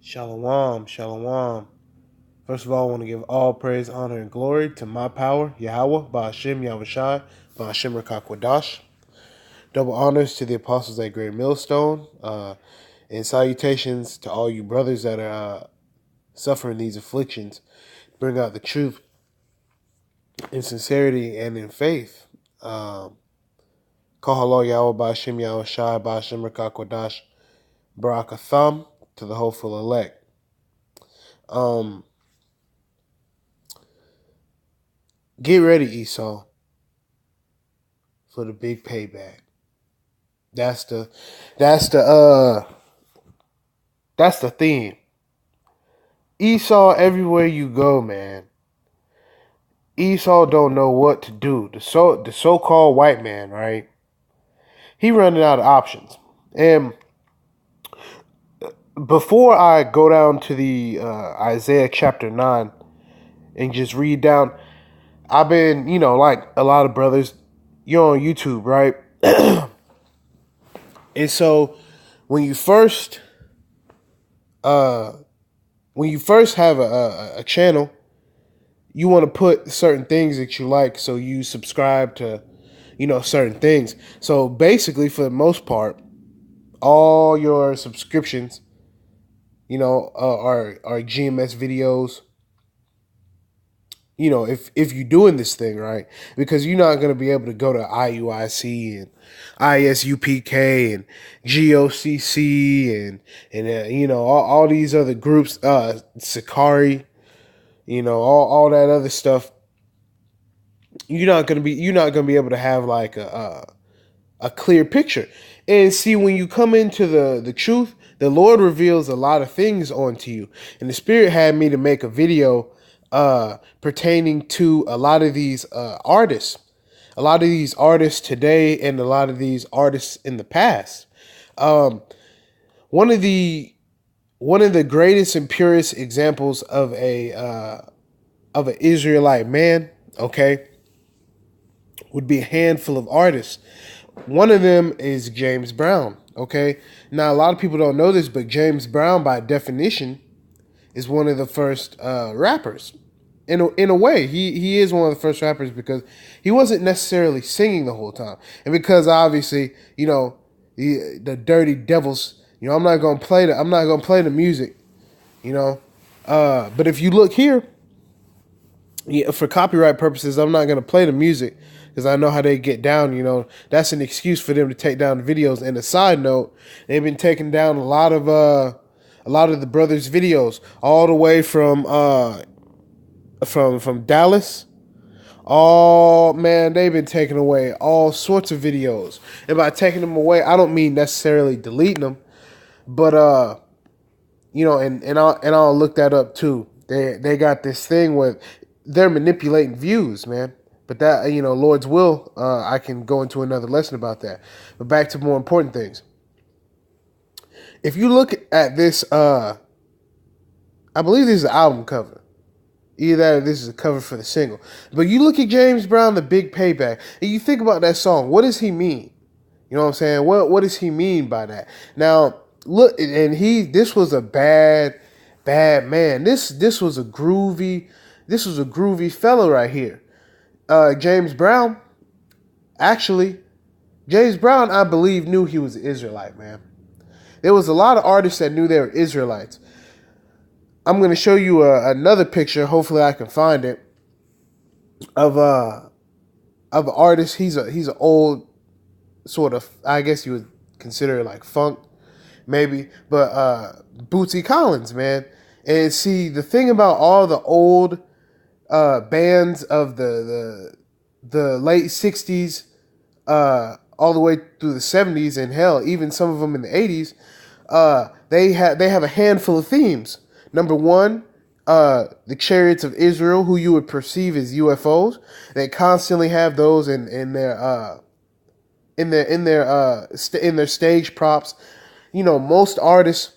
Shalom, shalom. First of all, I want to give all praise, honor, and glory to my power, Yahweh, Ba'ashem, Yahushai, Ba'ashem, Rakakwadash. Double honors to the apostles at Great Millstone, and salutations to all you brothers that are suffering these afflictions. Bring out the truth in sincerity and in faith. Kahalo Yahweh, Ba'ashem, Yahushai, Ba'ashem, Rakakwadash, Barakatham, to the hopeful elect. Get ready, Esau, for the big payback. That's the theme. Esau, everywhere you go, man. Esau don't know what to do. The so-called white man, right? He running out of options. And before I go down to the Isaiah chapter 9 and just read down, I've been, like a lot of brothers, you're on YouTube, right? And so when you first have a channel, you want to put certain things that you like, so you subscribe to, certain things. So basically, for the most part, all your subscriptions, are GMS videos. If you're doing this thing right, because you're not going to be able to go to IUIC and ISUPK and GOCC and all these other groups, Sakari, all that other stuff. You're not gonna be able to have like a clear picture. And see, when you come into the truth, the Lord reveals a lot of things onto you. And the Spirit had me to make a video pertaining to a lot of these artists. A lot of these artists today and a lot of these artists in the past. One of the greatest and purest examples of an Israelite man, okay, would be a handful of artists. One of them is James Brown, okay? Now, a lot of people don't know this, but James Brown, by definition, is one of the first rappers. In a way, he is one of the first rappers because he wasn't necessarily singing the whole time. And because, obviously, the Dirty Devils, I'm not going to play the music, but if you look here, for copyright purposes, I'm not going to play the music because I know how they get down. That's an excuse for them to take down the videos. And a side note, they've been taking down a lot of the brothers' videos, all the way from Dallas. Oh man, they've been taking away all sorts of videos. And by taking them away, I don't mean necessarily deleting them, but and I'll look that up too. They got this thing where they're manipulating views, man. But that, Lord's will, I can go into another lesson about that. But back to more important things. If you look at this, I believe this is the album cover. Either that or this is a cover for the single. But you look at James Brown, The Big Payback, and you think about that song. What does he mean? You know what I'm saying? What does he mean by that? Now, look, and this was a bad man. This was a groovy fellow right here. James Brown, I believe, knew he was an Israelite, man. There was a lot of artists that knew they were Israelites. I'm going to show you another picture. Hopefully I can find it of an artist. He's an old sort of, I guess you would consider it like funk, maybe, but Bootsy Collins, man. And see, the thing about all the old bands of the late 60s all the way through the 70s, and hell, even some of them in the 80s, they have a handful of themes. Number one, the chariots of Israel, who you would perceive as UFOs. They constantly have those in their stage props. Most artists,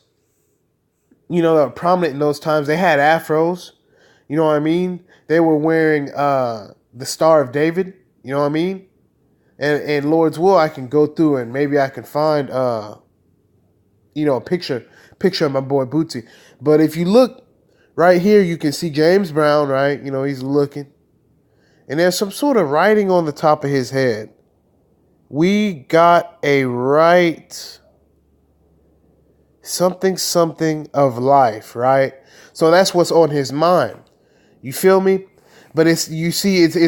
that were prominent in those times, they had afros. You know what I mean? They were wearing the Star of David. You know what I mean? And Lord's will, I can go through and maybe I can find a picture of my boy Bootsy. But if you look right here, you can see James Brown, right? He's looking. And there's some sort of writing on the top of his head. We got a right something of life, right? So that's what's on his mind. You feel me? But it's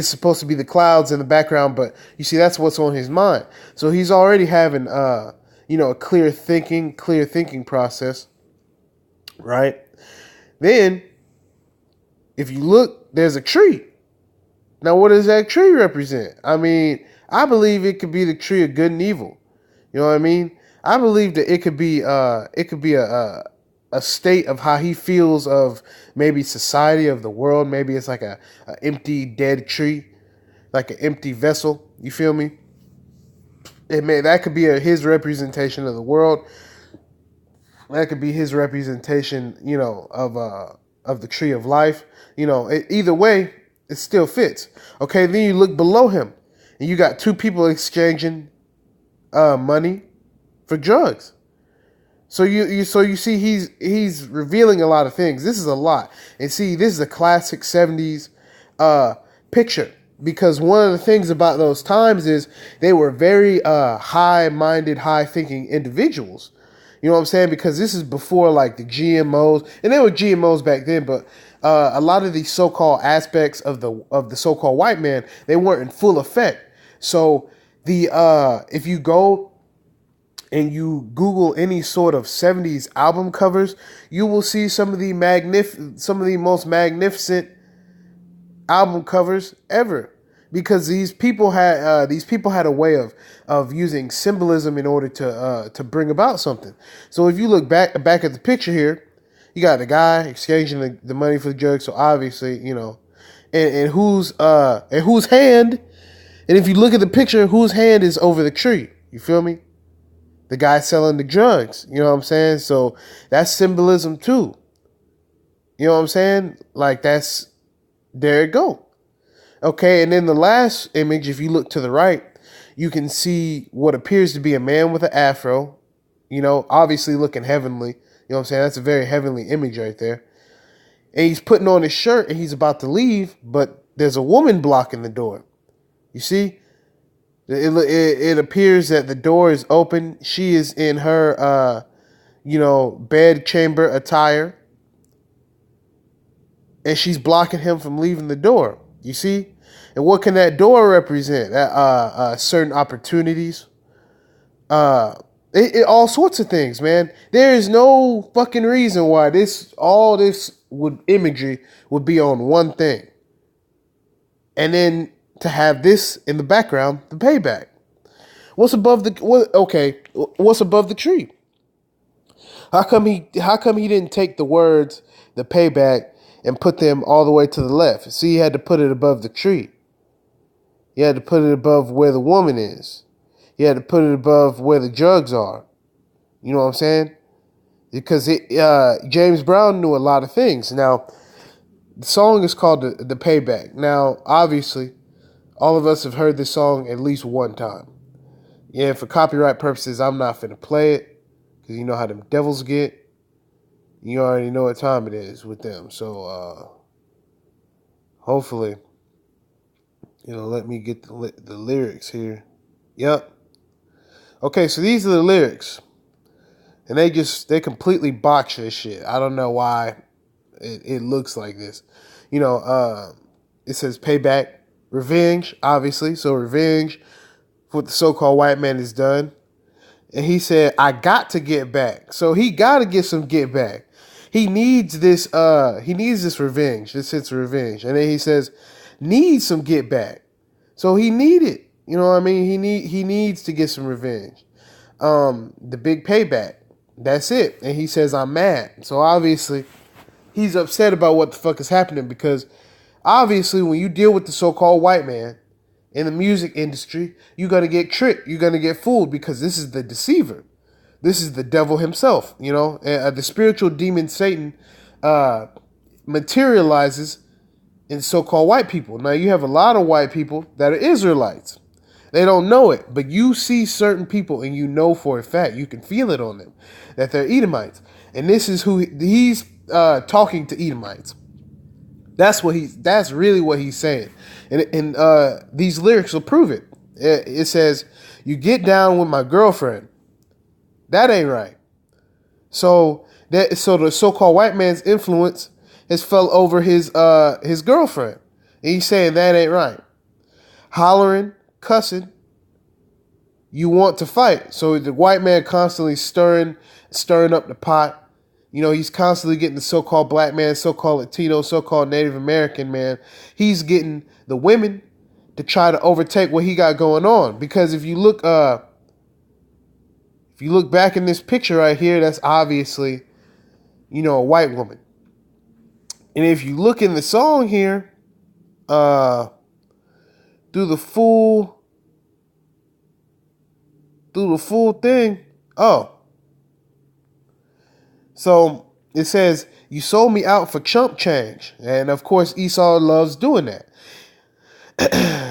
supposed to be the clouds in the background, but you see that's what's on his mind. So he's already having a clear thinking process, right? Then if you look, there's a tree. Now, what does that tree represent? I mean, I believe it could be the tree of good and evil. You know what I mean? I believe that it could be a state of how he feels of maybe society, of the world. Maybe it's like a empty, dead tree, like an empty vessel. You feel me? That could be his representation of the world. That could be his representation, of the tree of life. Either way, it still fits. Okay, then you look below him, and you got two people exchanging money for drugs. So you see he's revealing a lot of things. This is a lot. And see, this is a classic 70s picture, because one of the things about those times is they were very high-minded, high-thinking individuals. You know what I'm saying? Because this is before like the GMOs, and there were GMOs back then, but a lot of these so-called aspects of the so-called white man, they weren't in full effect. So if you go and you Google any sort of 70s album covers, you will see some of the most magnificent album covers ever, because these people had a way of using symbolism in order to bring about something. So if you look back at the picture here, you got the guy exchanging the money for the drugs. So obviously, and whose hand, and if you look at the picture, whose hand is over the tree? You feel me? The guy selling the drugs. You know what I'm saying? So that's symbolism too. You know what I'm saying? Like there you go. Okay, and then the last image, if you look to the right, you can see what appears to be a man with an afro, obviously looking heavenly. You know what I'm saying? That's a very heavenly image right there. And he's putting on his shirt and he's about to leave, but there's a woman blocking the door. You see? It appears that the door is open. She is in her, bed chamber attire. And she's blocking him from leaving the door. You see? And what can that door represent? Certain opportunities. All sorts of things, man. There is no fucking reason why all this imagery would be on one thing. And then to have this in the background, the payback. What's above the tree? How come he didn't take the words, the payback, and put them all the way to the left? See, he had to put it above the tree. He had to put it above where the woman is. He had to put it above where the drugs are. You know what I'm saying? Because James Brown knew a lot of things. Now, the song is called the Payback. Now, obviously, all of us have heard this song at least one time. Yeah, for copyright purposes, I'm not finna play it, because you know how them devils get. You already know what time it is with them. So, hopefully, let me get the lyrics here. Yep. Okay, so these are the lyrics. And they completely botch this shit. I don't know why it looks like this. It says payback, revenge, obviously. So revenge for what the so-called white man has done. And he said, I got to get back. So he got to get some get back. He needs this revenge, this sense of revenge. And then he says, needs some get back. So he needed, you know what I mean? He needs to get some revenge. The big payback. That's it. And he says, I'm mad. So obviously, he's upset about what the fuck is happening, because obviously when you deal with the so-called white man in the music industry, you're going to get tricked. You're going to get fooled, because this is the deceiver. This is the devil himself, the spiritual demon Satan materializes in so-called white people. Now, you have a lot of white people that are Israelites. They don't know it, but you see certain people and you know for a fact, you can feel it on them, that they're Edomites. And this is who he's talking to Edomites. That's really what he's saying. And these lyrics will prove it. It says, you get down with my girlfriend. That ain't right. So the so-called white man's influence has fell over his girlfriend. And he's saying that ain't right. Hollering, cussing, you want to fight. So the white man constantly stirring up the pot. You know, he's constantly getting the so-called black man, so-called Latino, so-called Native American man. He's getting the women to try to overtake what he got going on. Because if you look back in this picture right here, that's obviously, you know, a white woman. And if you look in the song here, through the full thing, so it says, you sold me out for chump change. And of course, Esau loves doing that.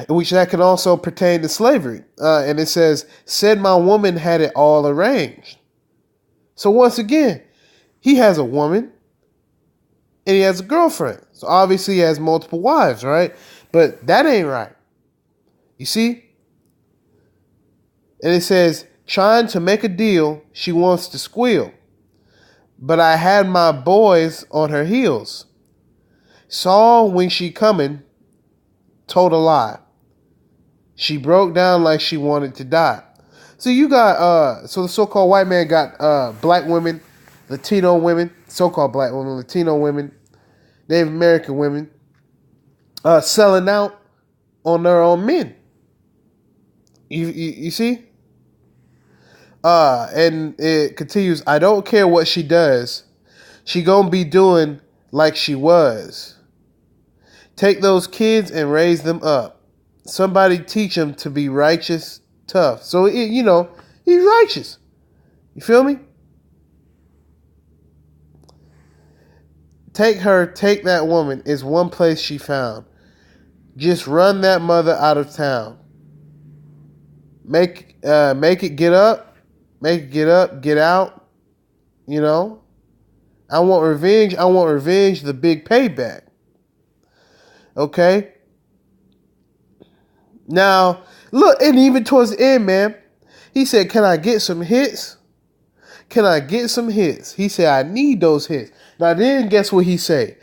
Which that can also pertain to slavery. And it says, said my woman had it all arranged. So once again, he has a woman and he has a girlfriend. So obviously he has multiple wives, right? But that ain't right. You see? And it says, trying to make a deal, she wants to squeal. But I had my boys on her heels. Saw when she coming, told a lie. She broke down like she wanted to die. So you got, so the so-called white man got black women, Latino women, so-called black women, Latino women, Native American women, selling out on their own men. You see? And it continues, I don't care what she does. She gonna be doing like she was. Take those kids and raise them up. Somebody teach them to be righteous, tough. So, you know, he's righteous. You feel me? Take that woman is one place she found. Just run that mother out of town. Make it get up. Make it get up, get out. You know? I want revenge. The big payback. Okay? Now, look, and even towards the end, man, he said, can I get some hits? Can I get some hits? He said, I need those hits. Now, then guess what he said?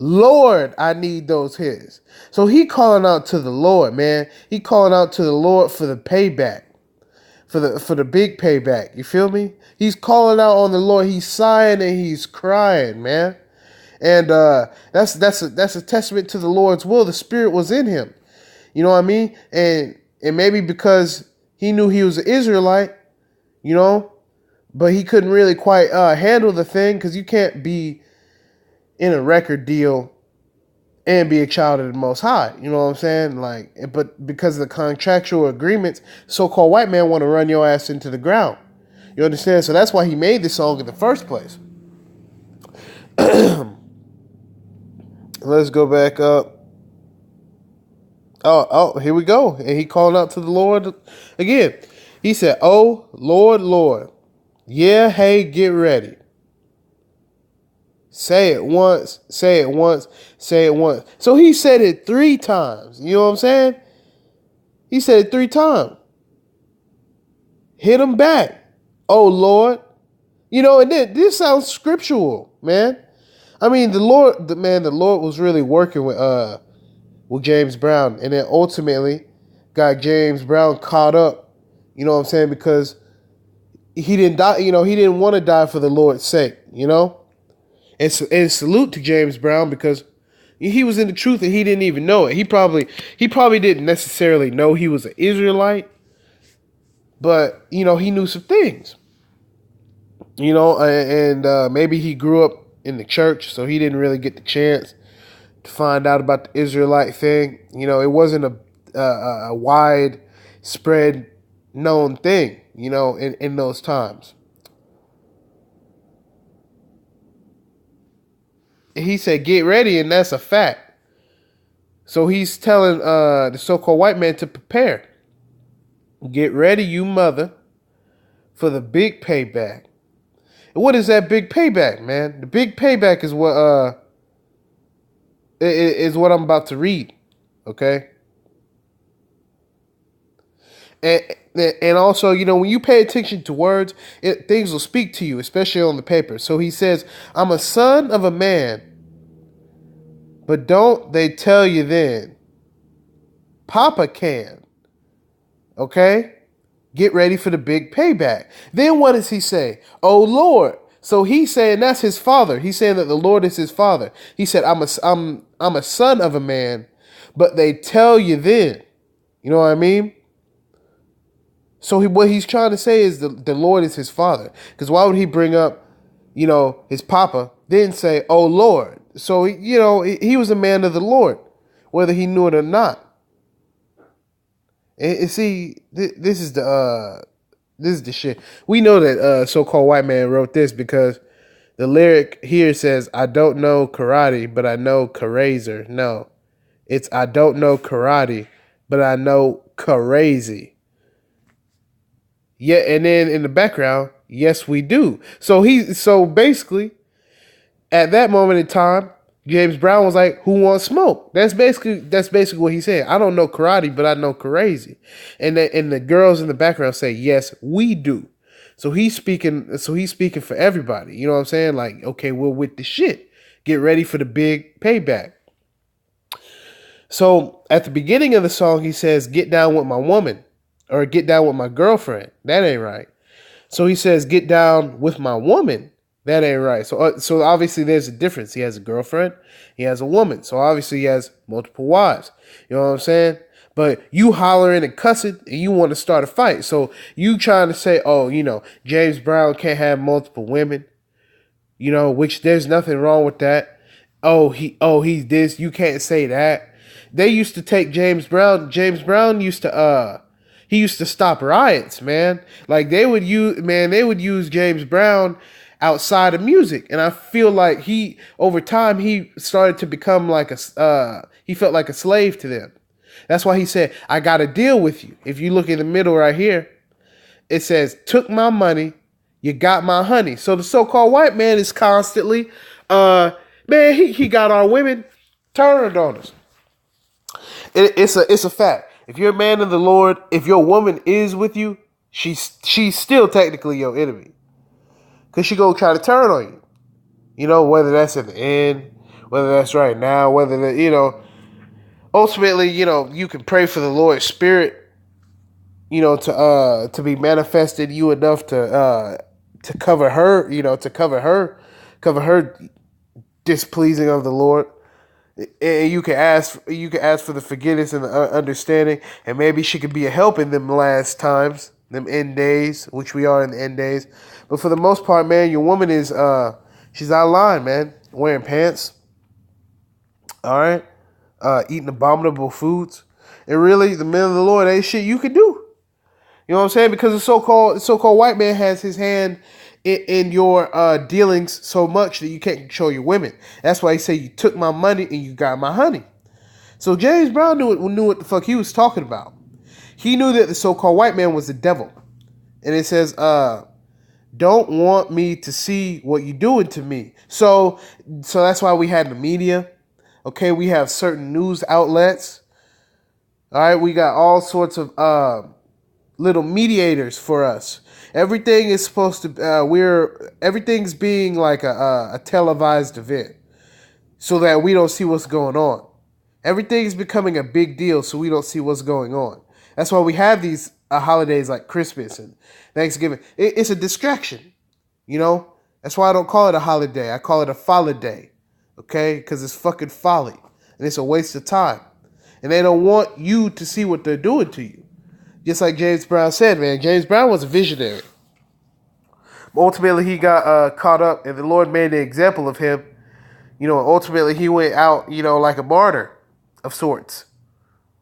Lord, I need those hits. So he calling out to the Lord, man. He calling out to the Lord for the payback. For the big payback. You feel me? He's calling out on the Lord. He's sighing and he's crying, man. And that's a testament to the Lord's will. The Spirit was in him. You know what I mean? And maybe because he knew he was an Israelite, you know, but he couldn't really quite handle the thing, because you can't be in a record deal and be a child of the Most High. You know what I'm saying? Like, but because of the contractual agreements, so-called white man want to run your ass into the ground. You understand? So that's why he made this song in the first place. Let's go back up. Oh, here we go. And he called out to the Lord again. He said, oh, Lord, Lord. Yeah, hey, get ready. Say it once, say it once, say it once. So he said it 3 times. You know what I'm saying? He said it 3 times. Hit him back. Oh, Lord. You know, and this sounds scriptural, man. I mean, the Lord was really working with James Brown, and then ultimately got James Brown caught up. You know what I'm saying? Because he didn't die. You know, he didn't want to die for the Lord's sake. You know, and salute to James Brown, because he was in the truth and he didn't even know it. He probably didn't necessarily know he was an Israelite, but you know, he knew some things. You know, and maybe he grew up in the church, so he didn't really get the chance to find out about the Israelite thing. You know, it wasn't a widespread known thing, you know, in those times. And he said, get ready, and that's a fact. So he's telling the so-called white man to prepare. Get ready, you mother, for the big payback. And what is that big payback, man? The big payback is what I'm about to read. Okay? And and also, when you pay attention to words, things will speak to you, especially on the paper. So he says, I'm a son of a man, but don't they tell you then? Papa can. Okay? Get ready for the big payback. Then what does he say? Oh Lord. So he's saying that's his father. He's saying that the Lord is his father. He said, I'm a son of a man, but they tell you then. You know what I mean? So what he's trying to say is the Lord is his father. Because why would he bring up, his papa, then say, oh Lord? So, he was a man of the Lord, whether he knew it or not. And see, this is the shit. We know that so-called white man wrote this because the lyric here says, I don't know karate, but I know crazy. No, it's I don't know karate, but I know crazy. Yeah, and then in the background, yes, we do. So basically, at that moment in time, James Brown was like, "Who wants smoke?" That's basically what he said. I don't know karate, but I know crazy, and the girls in the background say, "Yes, we do." So he's speaking. So he's speaking for everybody. You know what I'm saying? Like, okay, we're with the shit. Get ready for the big payback. So at the beginning of the song, he says, "Get down with my woman," or "Get down with my girlfriend." That ain't right. So he says, "Get down with my woman." That ain't right. So obviously there's a difference. He has a girlfriend. He has a woman. So obviously he has multiple wives. You know what I'm saying? But you hollering and cussing and you want to start a fight. So you trying to say, oh, James Brown can't have multiple women. Which there's nothing wrong with that. He's this. You can't say that. They used to take James Brown. James Brown used to he used to stop riots, man. Like they would use James Brown outside of music. And I feel like over time he started to become like he felt like a slave to them. That's why he said, I got to deal with you. If you look in the middle right here, it says, took my money, you got my honey. So the so-called white man is constantly, man, he got our women turned on us. It's a fact. If you're a man of the Lord, if your woman is with you, she's still technically your enemy. Because she gonna try to turn on you. Whether that's at the end, whether that's right now, ultimately, you can pray for the Lord's Spirit, to be manifested you enough to cover her, cover her displeasing of the Lord. And you can ask for the forgiveness and the understanding, and maybe she could be a help in them last times, them end days, which we are in the end days. But for the most part, man, your woman is she's out of line, man. Wearing pants, all right, eating abominable foods, and really, the men of the Lord ain't shit you can do. You know what I'm saying? Because the so-called white man has his hand in your dealings so much that you can't control your women. That's why he said you took my money and you got my honey. So James Brown knew what the fuck he was talking about. He knew that the so-called white man was the devil. And it says, don't want me to see what you're doing to me. So that's why we had the media. Okay, we have certain news outlets. All right, we got all sorts of little mediators for us. Everything is supposed to everything's being like a televised event so that we don't see what's going on. Everything's becoming a big deal so we don't see what's going on. That's why we have these holidays like Christmas and Thanksgiving. It's a distraction, That's why I don't call it a holiday. I call it a folliday, okay? Because it's fucking folly and it's a waste of time. And they don't want you to see what they're doing to you. Just like James Brown said, man, James Brown was a visionary. Ultimately, he got caught up, and the Lord made an example of him. Ultimately, he went out, like a martyr of sorts.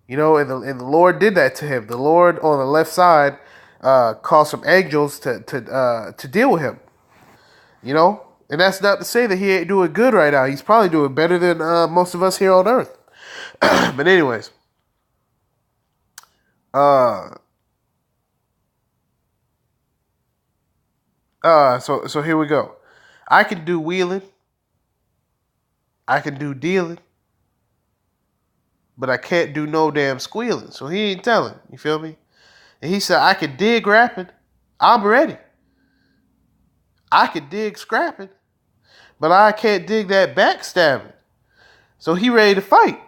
And the Lord did that to him. The Lord on the left side caused some angels to deal with him. And that's not to say that he ain't doing good right now. He's probably doing better than most of us here on earth. But anyways, So here we go. I can do wheeling, I can do dealing, but I can't do no damn squealing. So he ain't telling. You feel me? And he said, I can dig rapping. I'm ready. I can dig scrapping, but I can't dig that backstabbing. So he ready to fight.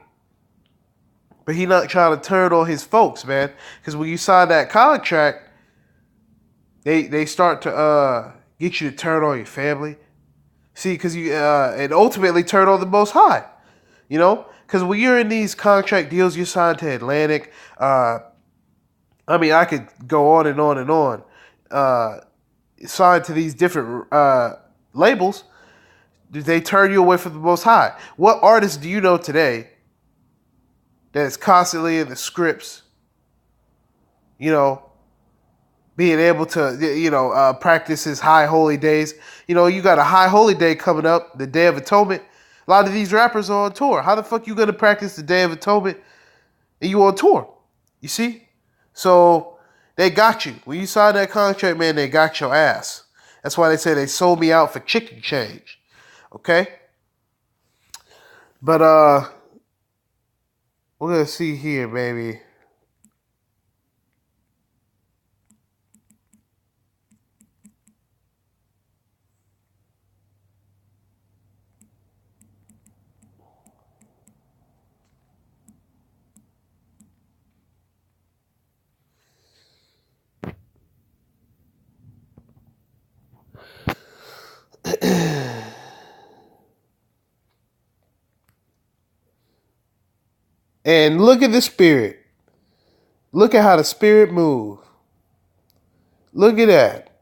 But he not trying to turn on his folks, man. Because when you sign that contract, they start to get you to turn on your family. See, because you and ultimately turn on the Most High. You know, because when you're in these contract deals, you're signed to Atlantic. I could go on and on and on. Signed to these different labels, they turn you away from the Most High. What artist do you know today that is constantly in the scripts, you know, being able to, practice his high holy days? You know, you got a high holy day coming up, the Day of Atonement. A lot of these rappers are on tour. How the fuck you gonna practice the Day of Atonement and you on tour? You see? So they got you. When you sign that contract, man, they got your ass. That's why they say they sold me out for chicken change. Okay? But we're gonna see here, baby. And look at the spirit. Look at how the spirit moves. Look at that.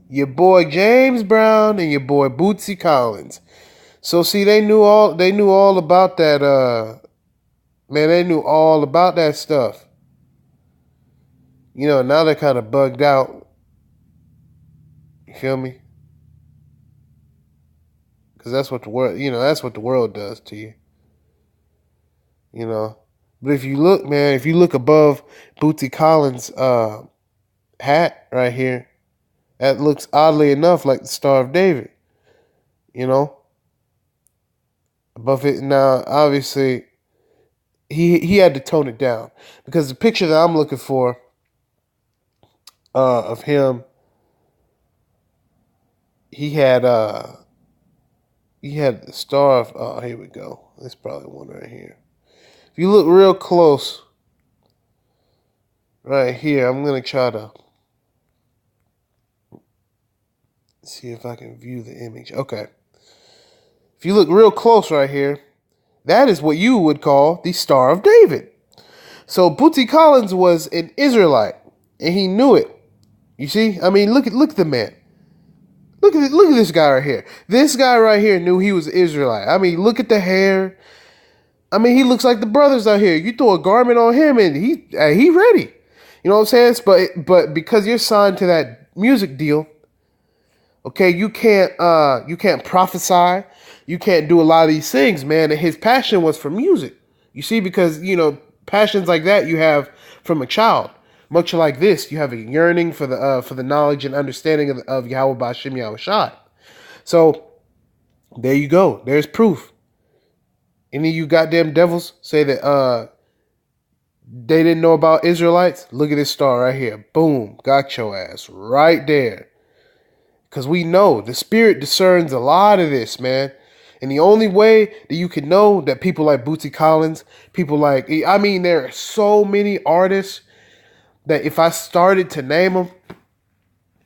Your boy James Brown and your boy Bootsy Collins. So see, they knew all about that. Man, they knew all about that stuff. You know, now they're kind of bugged out. You feel me? Because that's what the world, that's what the world does to you. You know. But if you look, man, if you look above Bootsy Collins' hat right here, that looks oddly enough like the Star of David. You know. Above it now, obviously, he had to tone it down because the picture that I'm looking for of him, he had the Star of. Oh, here we go. There's probably one right here. If you look real close, right here, I'm gonna try to see if I can view the image. Okay. If you look real close right here, that is what you would call the Star of David. So Bootsy Collins was an Israelite, and he knew it. You see? I mean, look at the man. Look at this guy right here. This guy right here knew he was an Israelite. I mean, look at the hair. I mean, he looks like the brothers out here. You throw a garment on him, and he ready. You know what I'm saying? But because you're signed to that music deal, okay, you can't prophesy. You can't do a lot of these things, man. And his passion was for music. You see, because passions like that you have from a child. Much like this, you have a yearning for the knowledge and understanding of Yahweh B'Ashem Yahweh Shai. So there you go. There's proof. Any of you goddamn devils say that they didn't know about Israelites? Look at this star right here. Boom. Got your ass right there. Because we know the spirit discerns a lot of this, man. And the only way that you can know that people like Bootsy Collins, there are so many artists that if I started to name them,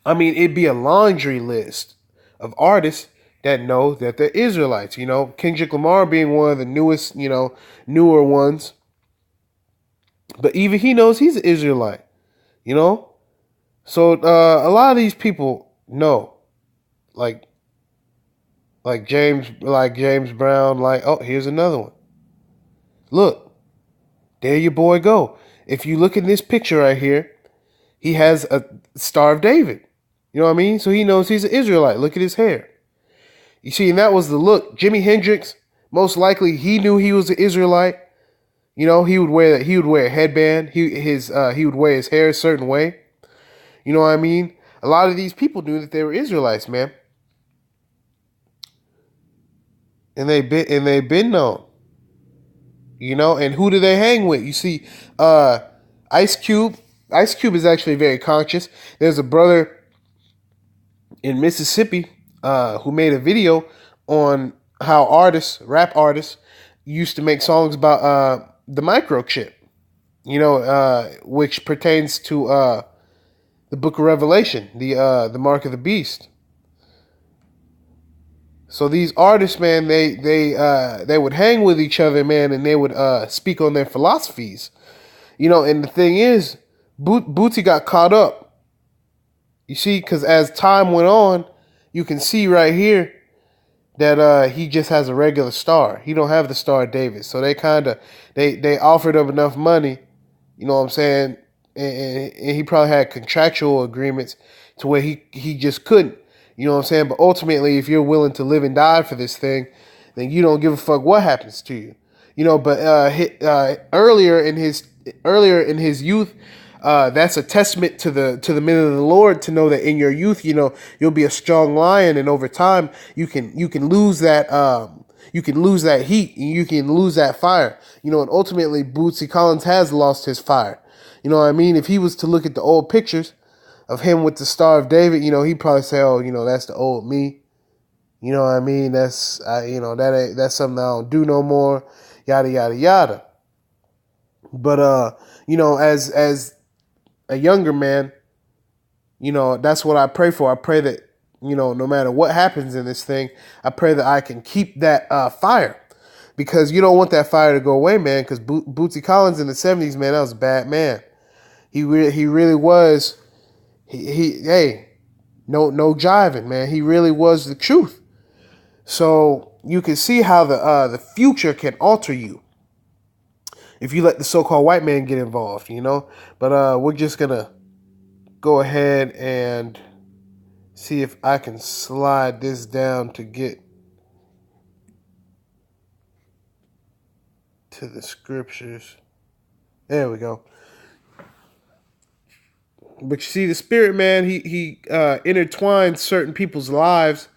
it'd be a laundry list of artists that know that they're Israelites. Kendrick Lamar being one of the newest, newer ones. But even he knows he's an Israelite, So a lot of these people know, like James Brown, here's another one. Look, there your boy go. If you look in this picture right here, he has a Star of David. You know what I mean? So he knows he's an Israelite. Look at his hair. You see, and that was the look. Jimi Hendrix, most likely, he knew he was an Israelite. He would wear a headband. He would wear his hair a certain way. You know what I mean? A lot of these people knew that they were Israelites, man. And they've been known. You know, and who do they hang with? You see, Ice Cube. Ice Cube is actually very conscious. There's a brother in Mississippi who made a video on how rap artists, used to make songs about the microchip. You know, which pertains to the Book of Revelation, the mark of the beast. So these artists, man, they would hang with each other, man, and they would speak on their philosophies. You know, and the thing is, Bootsy got caught up. You see, because as time went on, you can see right here that he just has a regular star. He don't have the Star of David. So they offered him enough money, you know what I'm saying, and he probably had contractual agreements to where he just couldn't. You know what I'm saying? But ultimately, if you're willing to live and die for this thing, then you don't give a fuck what happens to you. You know, but earlier in his youth, that's a testament to the men of the Lord to know that in your youth, you know, you'll be a strong lion, and over time you can lose that heat, and you can lose that fire. You know, and ultimately Bootsy Collins has lost his fire. You know what I mean? If he was to look at the old pictures of him with the Star of David, you know, he'd probably say, "Oh, you know, that's the old me." You know what I mean? That's something I don't do no more. Yada yada yada. But you know, as a younger man, you know, that's what I pray for. I pray that, you know, no matter what happens in this thing, I pray that I can keep that fire, because you don't want that fire to go away, man. Because Bootsy Collins in the '70s, man, that was a bad man. He really was. Hey, no jiving, man. He really was the truth. So you can see how the future can alter you if you let the so-called white man get involved, you know. But we're just gonna go ahead and see if I can slide this down to get to the scriptures. There we go. But you see, the Spirit, man, he intertwines certain people's lives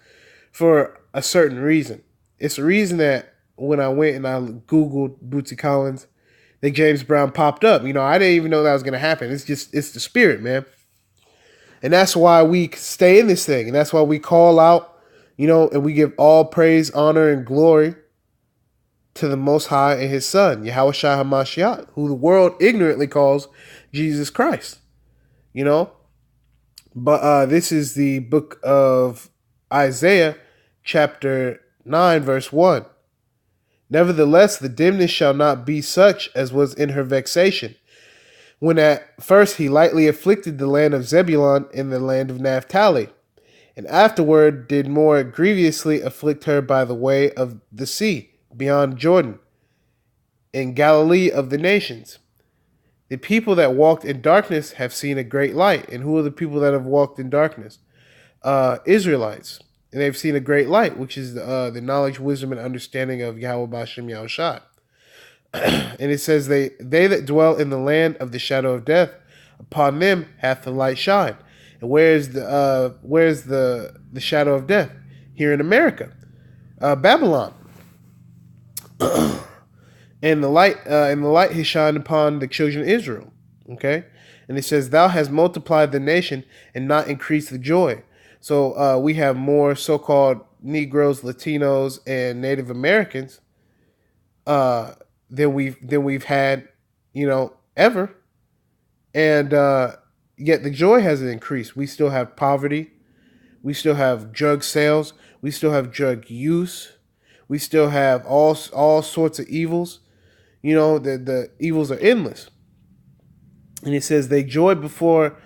for a certain reason. It's a reason that when I went and I Googled Bootsy Collins, that James Brown popped up. You know, I didn't even know that was going to happen. It's the Spirit, man. And that's why we stay in this thing. And that's why we call out, you know, and we give all praise, honor, and glory to the Most High and His Son, Yahweh Shai HaMashiach, who the world ignorantly calls Jesus Christ. You know? But this is the book of Isaiah, chapter 9, verse 1. Nevertheless, the dimness shall not be such as was in her vexation, when at first he lightly afflicted the land of Zebulun and the land of Naphtali, and afterward did more grievously afflict her by the way of the sea, beyond Jordan, in Galilee of the nations. The people that walked in darkness have seen a great light. And who are the people that have walked in darkness? Israelites. And they've seen a great light, which is the knowledge, wisdom, and understanding of Yahweh Bashem Yahushua. And it says, they that dwell in the land of the shadow of death, upon them hath the light shined. And where's the shadow of death? Here in America. Babylon. And the light has shined upon the children of Israel. Okay? And it says, thou hast multiplied the nation and not increased the joy. So we have more so-called Negroes, Latinos, and Native Americans than we've had, you know, ever. And yet the joy hasn't increased. We still have poverty. We still have drug sales. We still have drug use. We still have all sorts of evils. You know, the evils are endless. And it says, they joy before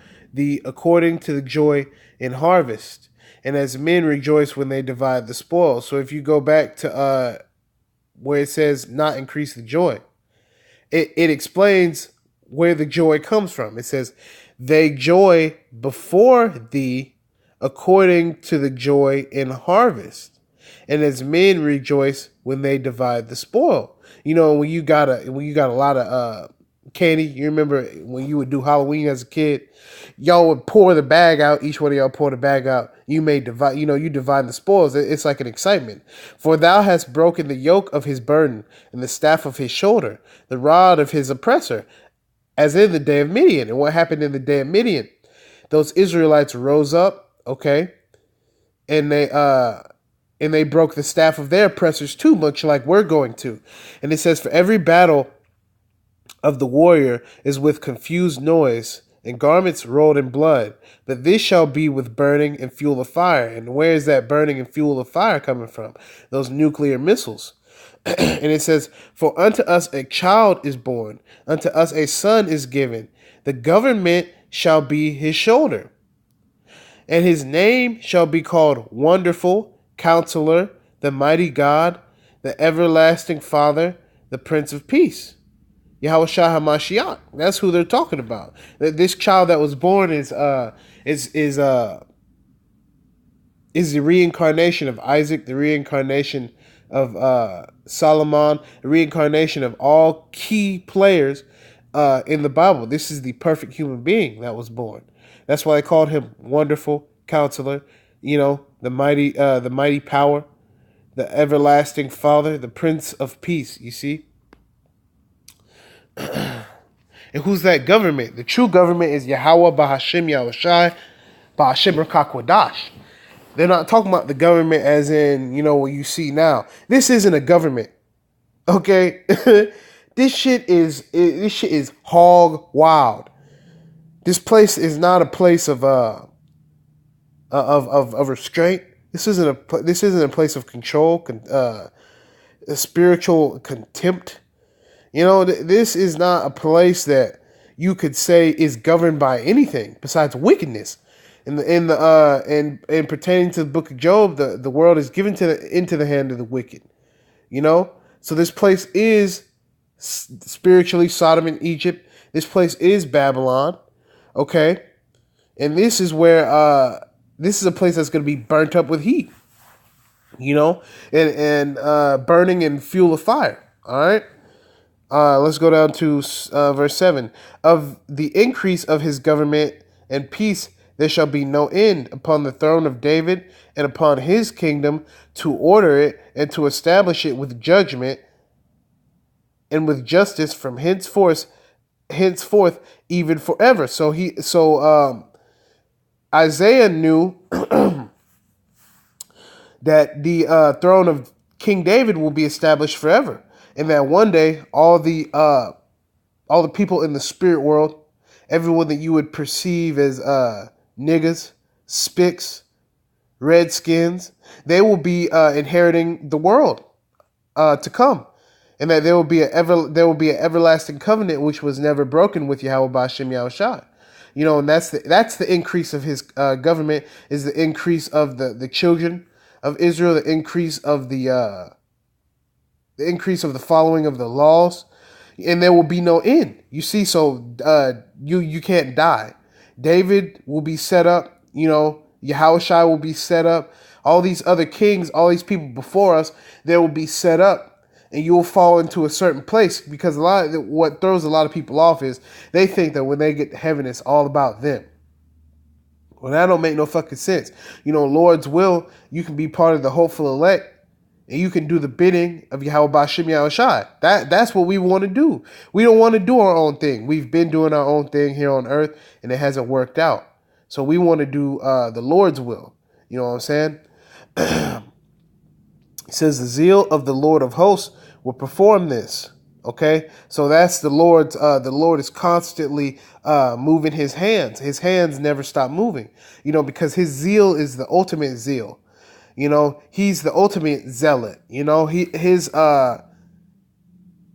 according to the joy in harvest. And as men rejoice when they divide the spoil. So if you go back to where it says not increase the joy, it explains where the joy comes from. It says, they joy before thee according to the joy in harvest. And as men rejoice when they divide the spoil. You know, when you got a lot of candy. You remember when you would do Halloween as a kid? Y'all would pour the bag out. Each one of y'all pour the bag out. You may divide. You divide the spoils. It's like an excitement. For thou hast broken the yoke of his burden and the staff of his shoulder, the rod of his oppressor, as in the day of Midian. And what happened in the day of Midian? Those Israelites rose up, okay, and they broke the staff of their oppressors too, much like we're going to. And it says, for every battle of the warrior is with confused noise and garments rolled in blood, but this shall be with burning and fuel of fire. And where is that burning and fuel of fire coming from? Those nuclear missiles. And it says, for unto us a child is born, unto us a son is given. The government shall be his shoulder. And his name shall be called Wonderful, Counselor, the Mighty God, the Everlasting Father, the Prince of Peace. Yahushua HaMashiach. That's who they're talking about. This child that was born is the reincarnation of Isaac, the reincarnation of Solomon, the reincarnation of all key players in the Bible. This is the perfect human being that was born. That's why they called him Wonderful Counselor, the mighty power, the everlasting Father, the Prince of Peace, you see? And who's that government? The true government is Yahweh Bahashim Yahushai Bahashim Rakakwadash. They're not talking about the government as in, what you see now. This isn't a government. Okay? This shit is hog wild. This place is not a place of restraint. This isn't a place of control, spiritual contempt. This is not a place that you could say is governed by anything besides wickedness. And pertaining to the book of Job, the world is given into the hand of the wicked. So this place is spiritually Sodom and Egypt. This place is Babylon. Okay, and this is where this is a place that's going to be burnt up with heat. And burning and fuel of fire. All right. Let's go down to verse 7. Of the increase of his government and peace, there shall be no end upon the throne of David and upon his kingdom, to order it and to establish it with judgment and with justice from henceforth even forever. So Isaiah knew that the throne of King David will be established forever. And that one day, all the people in the spirit world, everyone that you would perceive as niggas, spicks, redskins, they will be inheriting the world to come, and that there will be an everlasting covenant which was never broken with Yahweh B'Hashem Yahushua. And that's the increase of his government, is the increase of the children of Israel, the increase of the following of the laws, and there will be no end. You see, so you can't die. David will be set up, Yahushua will be set up. All these other kings, all these people before us, they will be set up, and you will fall into a certain place, because what throws a lot of people off is they think that when they get to heaven, it's all about them. Well, that don't make no fucking sense. Lord's will, you can be part of the hopeful elect, and you can do the bidding of Yahweh B'Hashem Yahushai. That's what we want to do. We don't want to do our own thing. We've been doing our own thing here on earth, and it hasn't worked out. So we want to do the Lord's will. You know what I'm saying? It says the zeal of the Lord of hosts will perform this. Okay? So that's the Lord's. The Lord is constantly moving his hands. His hands never stop moving. Because his zeal is the ultimate zeal. He's the ultimate zealot.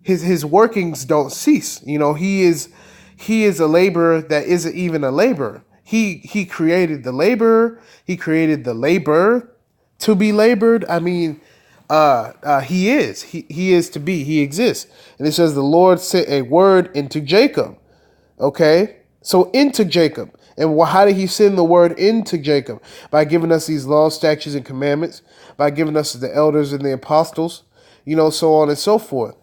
His workings don't cease. He is a laborer that isn't even a laborer. He created the laborer. He created the labor to be labored. I mean, he is. He is to be. He exists. And it says the Lord sent a word into Jacob. Okay? So into Jacob. And how did he send the word into Jacob? By giving us these laws, statutes, and commandments. By giving us the elders and the apostles. So on and so forth.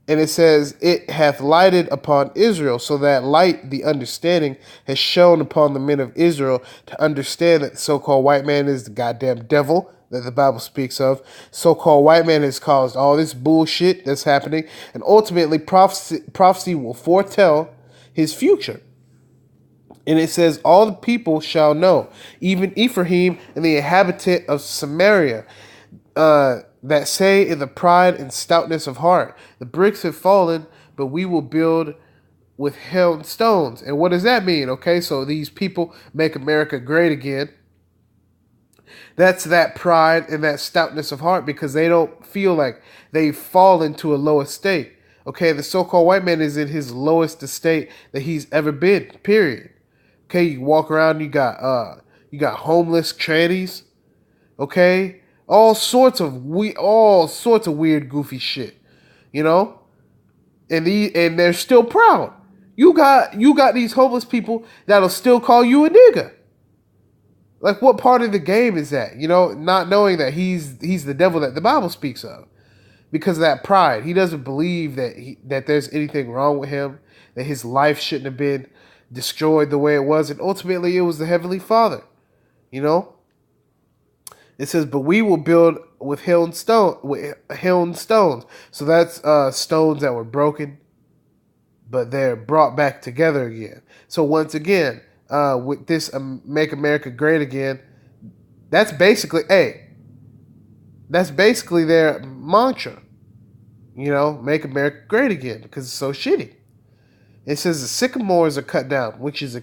And it says, it hath lighted upon Israel, so that light, the understanding, has shone upon the men of Israel to understand that the so-called white man is the goddamn devil that the Bible speaks of. So-called white man has caused all this bullshit that's happening, and ultimately prophecy will foretell his future. And it says, all the people shall know, even Ephraim and the inhabitant of Samaria, that say in the pride and stoutness of heart, the bricks have fallen, but we will build with hewn stones. And what does that mean? Okay, so these people make America great again. That's that pride and that stoutness of heart, because they don't feel like they've fallen to a low estate. Okay, the so-called white man is in his lowest estate that he's ever been, period. Okay, you walk around, you got homeless trannies, okay? All sorts of weird, goofy shit, you know? And they're still proud. You got these homeless people that'll still call you a nigga. Like, what part of the game is that? You know, not knowing that he's the devil that the Bible speaks of, because of that pride. He doesn't believe that there's anything wrong with him, that his life shouldn't have been destroyed the way it was, and ultimately it was the Heavenly Father. You know, it says, "But we will build with hewn stones." So that's stones that were broken, but they're brought back together again. So once again, with this "Make America Great Again," that's basically their mantra. You know, make America great again, because it's so shitty. It says the sycamores are cut down, which is a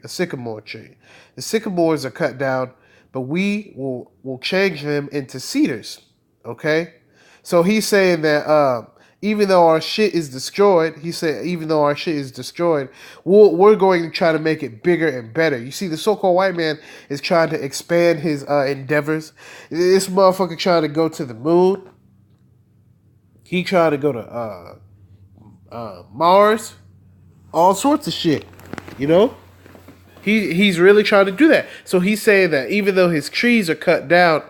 sycamore tree. The sycamores are cut down, but we will change them into cedars. Okay? So he's saying that even though our shit is destroyed, we're going to try to make it bigger and better. You see, the so-called white man is trying to expand his endeavors. This motherfucker trying to go to the moon. He trying to go to Mars. All sorts of shit, you know? He's really trying to do that. So he's saying that even though his trees are cut down,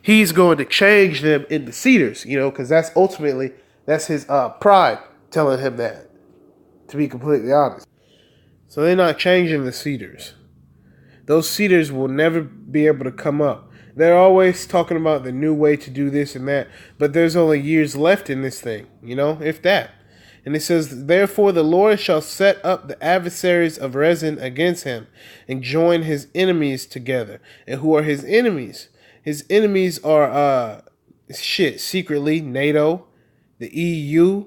he's going to change them into cedars, you know, because that's his pride telling him that, to be completely honest. So they're not changing the cedars. Those cedars will never be able to come up. They're always talking about the new way to do this and that, but there's only years left in this thing, you know, if that. And it says, therefore the Lord shall set up the adversaries of Rezin against him, and join his enemies together. And who are his enemies? His enemies are secretly NATO, the EU.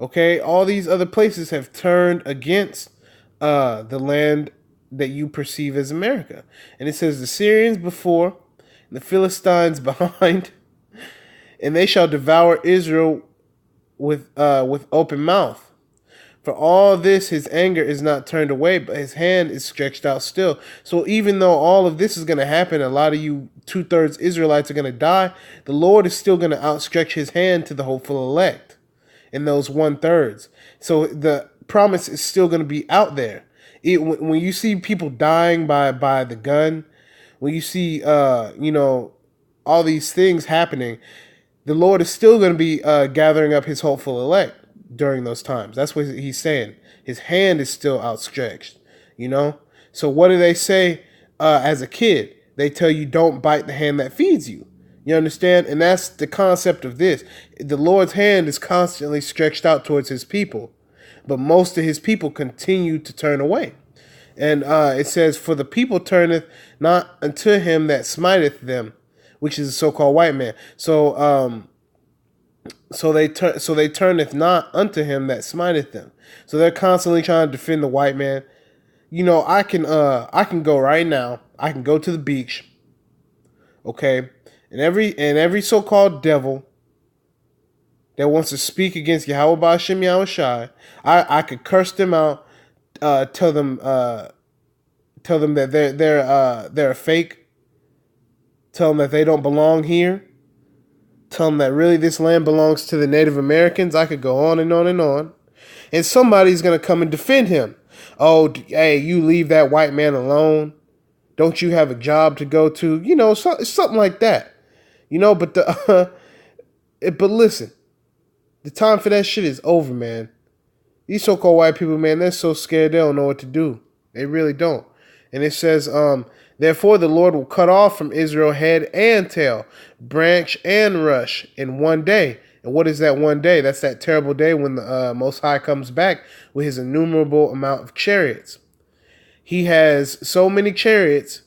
Okay, all these other places have turned against the land that you perceive as America. And it says, the Syrians before, the Philistines behind, and they shall devour Israel with open mouth. For all this, his anger is not turned away, but his hand is stretched out still. So even though all of this is going to happen, a lot of you 2/3 Israelites are going to die, the Lord is still going to outstretch his hand to the hopeful elect in those 1/3. So the promise is still going to be out there. When you see people dying by the gun, when you see all these things happening, the Lord is still going to be gathering up his hopeful elect during those times. That's what he's saying. His hand is still outstretched, you know? So what do they say as a kid? They tell you, don't bite the hand that feeds you. You understand? And that's the concept of this. The Lord's hand is constantly stretched out towards his people, but most of his people continue to turn away. And it says, for the people turneth not unto him that smiteth them, which is the so-called white man. So they turneth not unto him that smiteth them. So they're constantly trying to defend the white man. You know, I can go right now. I can go to the beach. Okay, and every so-called devil that wants to speak against Yahweh Ba'Shem Yahushai, I could curse them out. Tell them that they're fake. Tell them that they don't belong here. Tell them that really this land belongs to the Native Americans. I could go on and on and on. And somebody's going to come and defend him. Oh, hey, you leave that white man alone. Don't you have a job to go to? You know, something like that. You know, but but listen. The time for that shit is over, man. These so-called white people, man, they're so scared they don't know what to do. They really don't. And it says, therefore the Lord will cut off from Israel head and tail, branch and rush in one day. And what is that one day? That's that terrible day when the Most High comes back with his innumerable amount of chariots. He has so many chariots,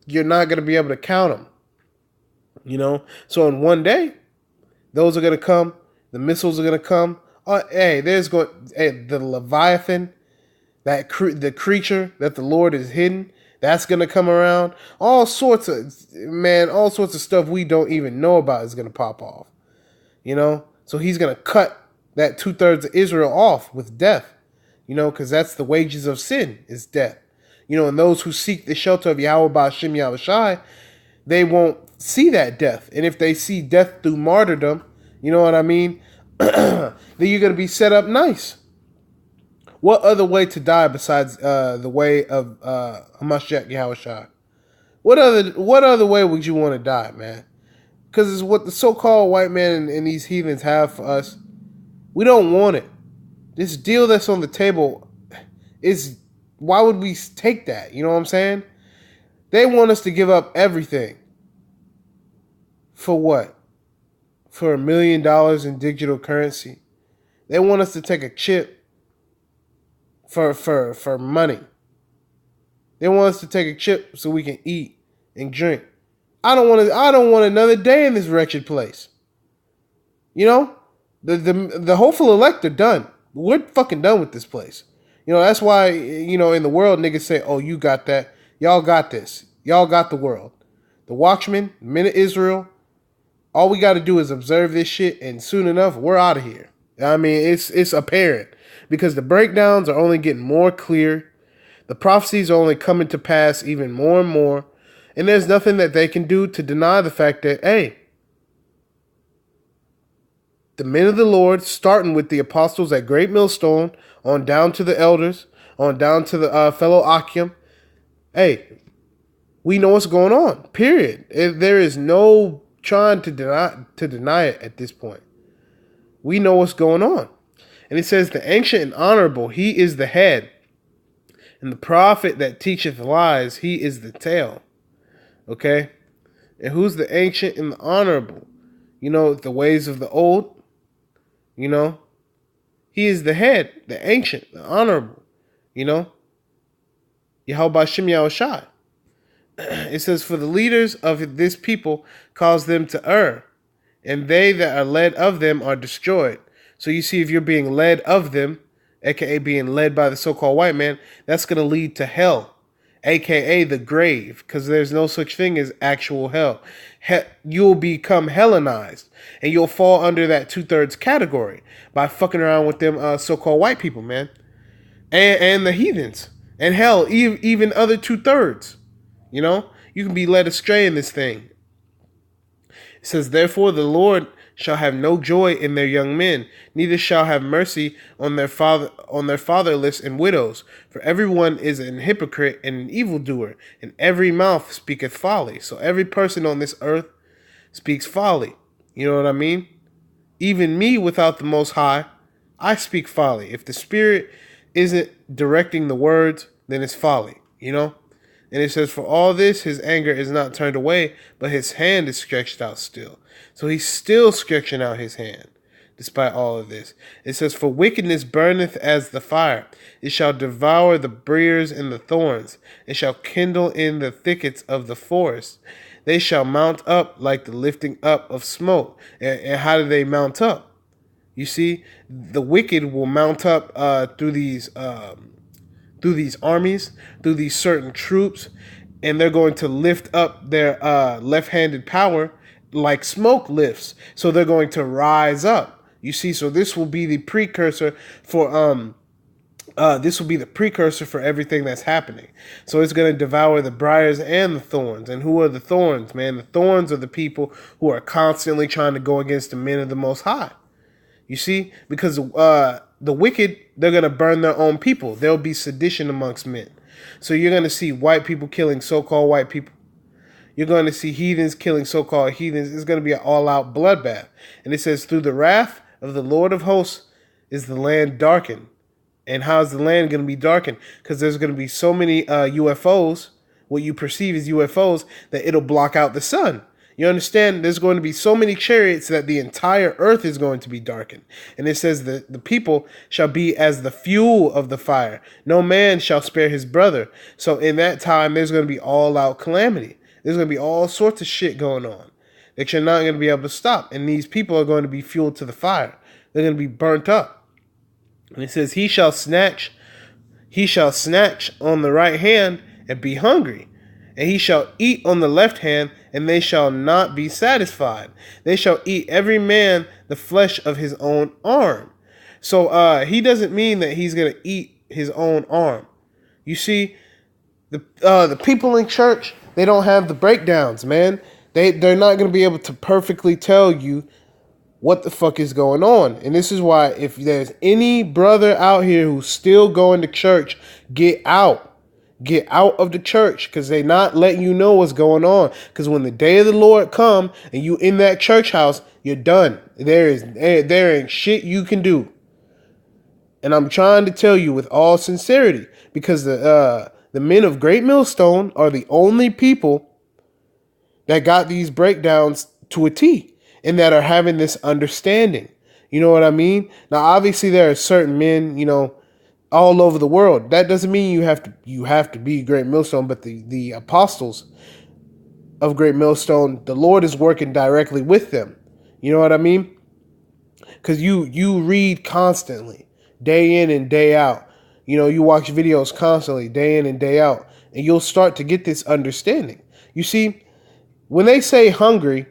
you're not going to be able to count them. You know? So in one day, those are going to come. The missiles are going to come. The Leviathan, the creature that the Lord is hidden, that's going to come around. All sorts of stuff we don't even know about is going to pop off. You know? So he's going to cut that 2/3 of Israel off with death. You know, because that's the wages of sin is death. You know, and those who seek the shelter of Yahweh Ba'Shem Yahushai, they won't see that death. And if they see death through martyrdom, you know what I mean? Then you're going to be set up nice. What other way to die besides the way of Hamashiach Yahushua? What other way would you want to die, man? Because it's what the so-called white man and these heathens have for us. We don't want it. This deal that's on the table is, why would we take that? You know what I'm saying? They want us to give up everything. For what? For $1 million in digital currency. They want us to take a chip for money. They want us to take a chip so we can eat and drink. I don't want another day in this wretched place. You know? The hopeful elect are done. We're fucking done with this place. You know, that's why, you know, in the world, niggas say, oh, you got that. Y'all got this. Y'all got the world. The Watchmen, the Men of Israel, all we got to do is observe this shit, and soon enough, we're out of here. I mean, it's apparent because the breakdowns are only getting more clear. The prophecies are only coming to pass even more and more. And there's nothing that they can do to deny the fact that, hey, the men of the Lord, starting with the apostles at Great Millstone, on down to the elders, on down to the fellow Akim, hey, we know what's going on, period. There is no trying to deny it at this point. We know what's going on. And it says, the ancient and honorable, he is the head. And the prophet that teacheth lies, he is the tail. Okay? And who's the ancient and the honorable? You know, the ways of the old. You know? He is the head, the ancient, the honorable. You know? Yahweh Shem Yahushai. It says, for the leaders of this people cause them to err, and they that are led of them are destroyed. So you see, if you're being led of them, aka being led by the so-called white man, that's going to lead to hell, aka the grave, because there's no such thing as actual hell. You'll become Hellenized, and you'll fall under that 2/3 category by fucking around with them so-called white people, man, and the heathens, and hell, even other 2/3. You know, you can be led astray in this thing. It says, therefore the Lord shall have no joy in their young men, neither shall have mercy on their fatherless and widows. For everyone is an hypocrite and an evildoer, and every mouth speaketh folly. So every person on this earth speaks folly. You know what I mean? Even me, without the Most High, I speak folly. If the Spirit isn't directing the words, then it's folly. You know? And it says, for all this, his anger is not turned away, but his hand is stretched out still. So he's still stretching out his hand, despite all of this. It says, for wickedness burneth as the fire. It shall devour the briers and the thorns. It shall kindle in the thickets of the forest. They shall mount up like the lifting up of smoke. And how do they mount up? You see, the wicked will mount up through these armies, through these certain troops, and they're going to lift up their left-handed power like smoke lifts. So they're going to rise up. You see, so this will be the precursor for everything that's happening. So it's going to devour the briars and the thorns. And who are the thorns, man? The thorns are the people who are constantly trying to go against the men of the Most High. You see, because the wicked, they're going to burn their own people. There'll be sedition amongst men. So you're going to see white people killing so-called white people. You're going to see heathens killing so-called heathens. It's going to be an all-out bloodbath. And it says, through the wrath of the Lord of hosts is the land darkened. And how's the land going to be darkened? Because there's going to be so many UFOs, what you perceive as UFOs, that it'll block out the sun. You understand? There's going to be so many chariots that the entire earth is going to be darkened. And it says that the people shall be as the fuel of the fire. No man shall spare his brother. So in that time, there's going to be all out calamity. There's going to be all sorts of shit going on that you're not going to be able to stop. And these people are going to be fueled to the fire. They're going to be burnt up. And it says, he shall snatch on the right hand and be hungry. And he shall eat on the left hand, and they shall not be satisfied. They shall eat every man the flesh of his own arm. So he doesn't mean that he's going to eat his own arm. You see, the people in church, they don't have the breakdowns, man. They're not going to be able to perfectly tell you what the fuck is going on. And this is why, if there's any brother out here who's still going to church, get out of the church, because they not letting you know what's going on. Because when the day of the Lord come and you in that church house, you're done. There ain't shit you can do. And I'm trying to tell you with all sincerity, because the men of Great Millstone are the only people that got these breakdowns to a T, and that are having this understanding. You know what I mean? Now, obviously, there are certain men, all over the world. That doesn't mean you have to be Great Millstone, but the apostles of Great Millstone, the Lord is working directly with them. You know what I mean? Because you read constantly, day in and day out. You watch videos constantly, day in and day out, and you'll start to get this understanding. You see, when they say hungry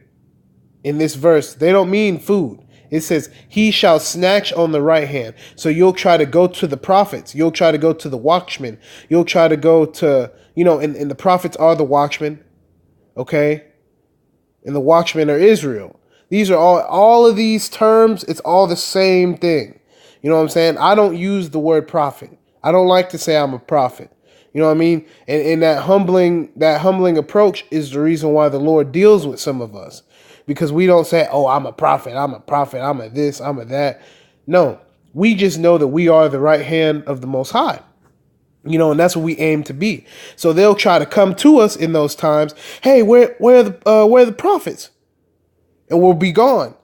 in this verse, they don't mean food. It says, he shall snatch on the right hand. So you'll try to go to the prophets. You'll try to go to the watchmen. You'll try to go to, and the prophets are the watchmen. Okay? And the watchmen are Israel. These are all of these terms. It's all the same thing. You know what I'm saying? I don't use the word prophet. I don't like to say I'm a prophet. You know what I mean? And that humbling approach is the reason why the Lord deals with some of us. Because we don't say, oh, I'm a prophet, I'm a this, I'm a that. No, we just know that we are the right hand of the Most High. And that's what we aim to be. So they'll try to come to us in those times. Hey, where are the prophets? And we'll be gone.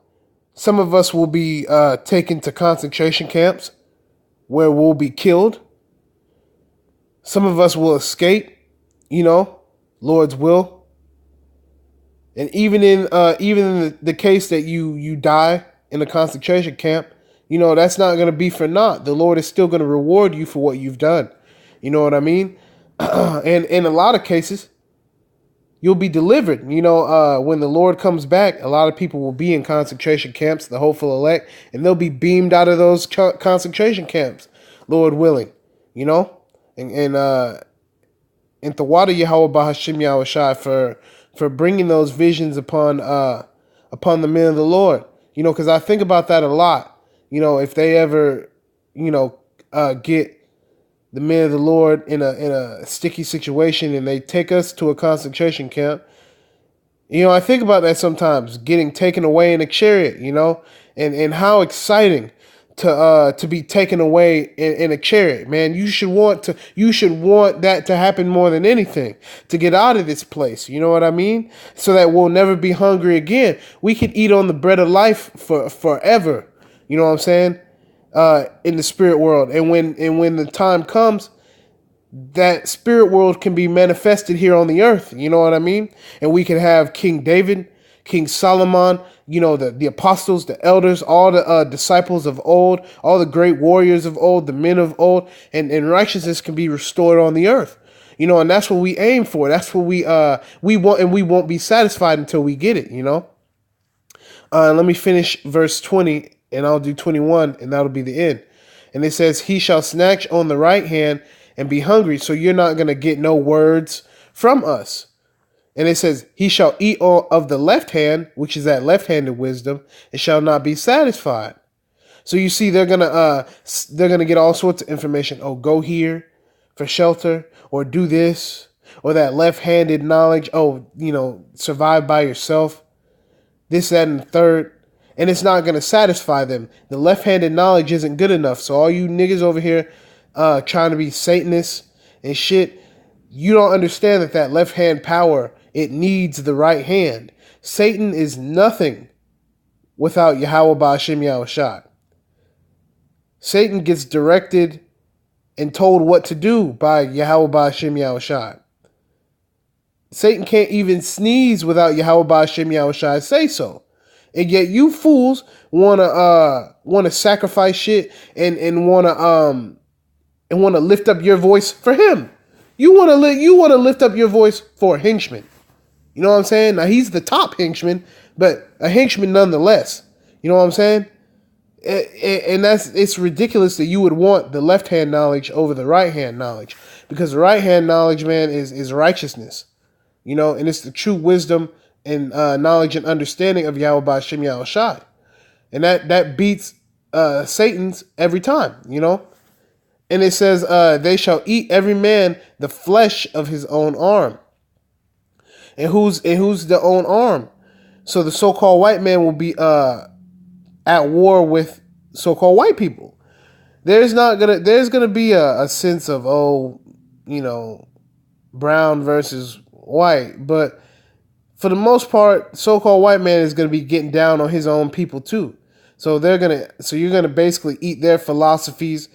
Some of us will be taken to concentration camps where we'll be killed. Some of us will escape, Lord's will. And even in the case that you die in a concentration camp, that's not going to be for naught. The Lord is still going to reward you for what you've done. You know what I mean? And in a lot of cases, you'll be delivered. When the Lord comes back, a lot of people will be in concentration camps, the hopeful elect, and they'll be beamed out of those concentration camps, Lord willing. And Tawada Yahweh Bahashim Yahushai for bringing those visions upon the men of the Lord. Because I think about that a lot. If they ever, get the men of the Lord in a sticky situation and they take us to a concentration camp, I think about that sometimes, getting taken away in a chariot, and how exciting to be taken away in a chariot, man. You should want that to happen more than anything, to get out of this place. You know what I mean? So that we'll never be hungry again. We could eat on the bread of life for forever. You know what I'm saying? In the spirit world, and when the time comes, that spirit world can be manifested here on the earth. You know what I mean? And we can have King David, King Solomon, the apostles, the elders, all the disciples of old, all the great warriors of old, the men of old, and righteousness can be restored on the earth. And that's what we aim for. That's what we want, and we won't be satisfied until we get it. Let me finish verse 20, and I'll do 21, and that'll be the end. And it says, he shall snatch on the right hand and be hungry. So you're not going to get no words from us. And it says, he shall eat of the left hand, which is that left-handed wisdom, and shall not be satisfied. So you see, they're gonna get all sorts of information. Oh, go here for shelter, or do this, or that left-handed knowledge. Oh, survive by yourself. This, that, and the third. and it's not going to satisfy them. The left-handed knowledge isn't good enough. So all you niggas over here trying to be Satanists and shit, you don't understand that left-hand power, it needs the right hand. Satan is nothing without Yahweh Ba'Shem Yahushua. Satan gets directed and told what to do by Yahweh Ba'Shem Yahushua. Satan can't even sneeze without Yahweh Ba'Shem Yahushua say so. And yet you fools wanna sacrifice shit and wanna lift up your voice for him. You wanna lift up your voice for a henchman. You know what I'm saying? Now he's the top henchman, but a henchman nonetheless. You know what I'm saying? And it's ridiculous that you would want the left hand knowledge over the right hand knowledge, because the right hand knowledge, man, is righteousness. You know, and it's the true wisdom and knowledge and understanding of Yahweh Ba'Shem Yahushua. And that beats Satan's every time, you know. And it says, they shall eat every man the flesh of his own arm. And who's the own arm? So the so-called white man will be at war with so-called white people. There's gonna be a sense of, brown versus white, but for the most part, so-called white man is gonna be getting down on his own people too. So you're gonna basically eat their philosophies.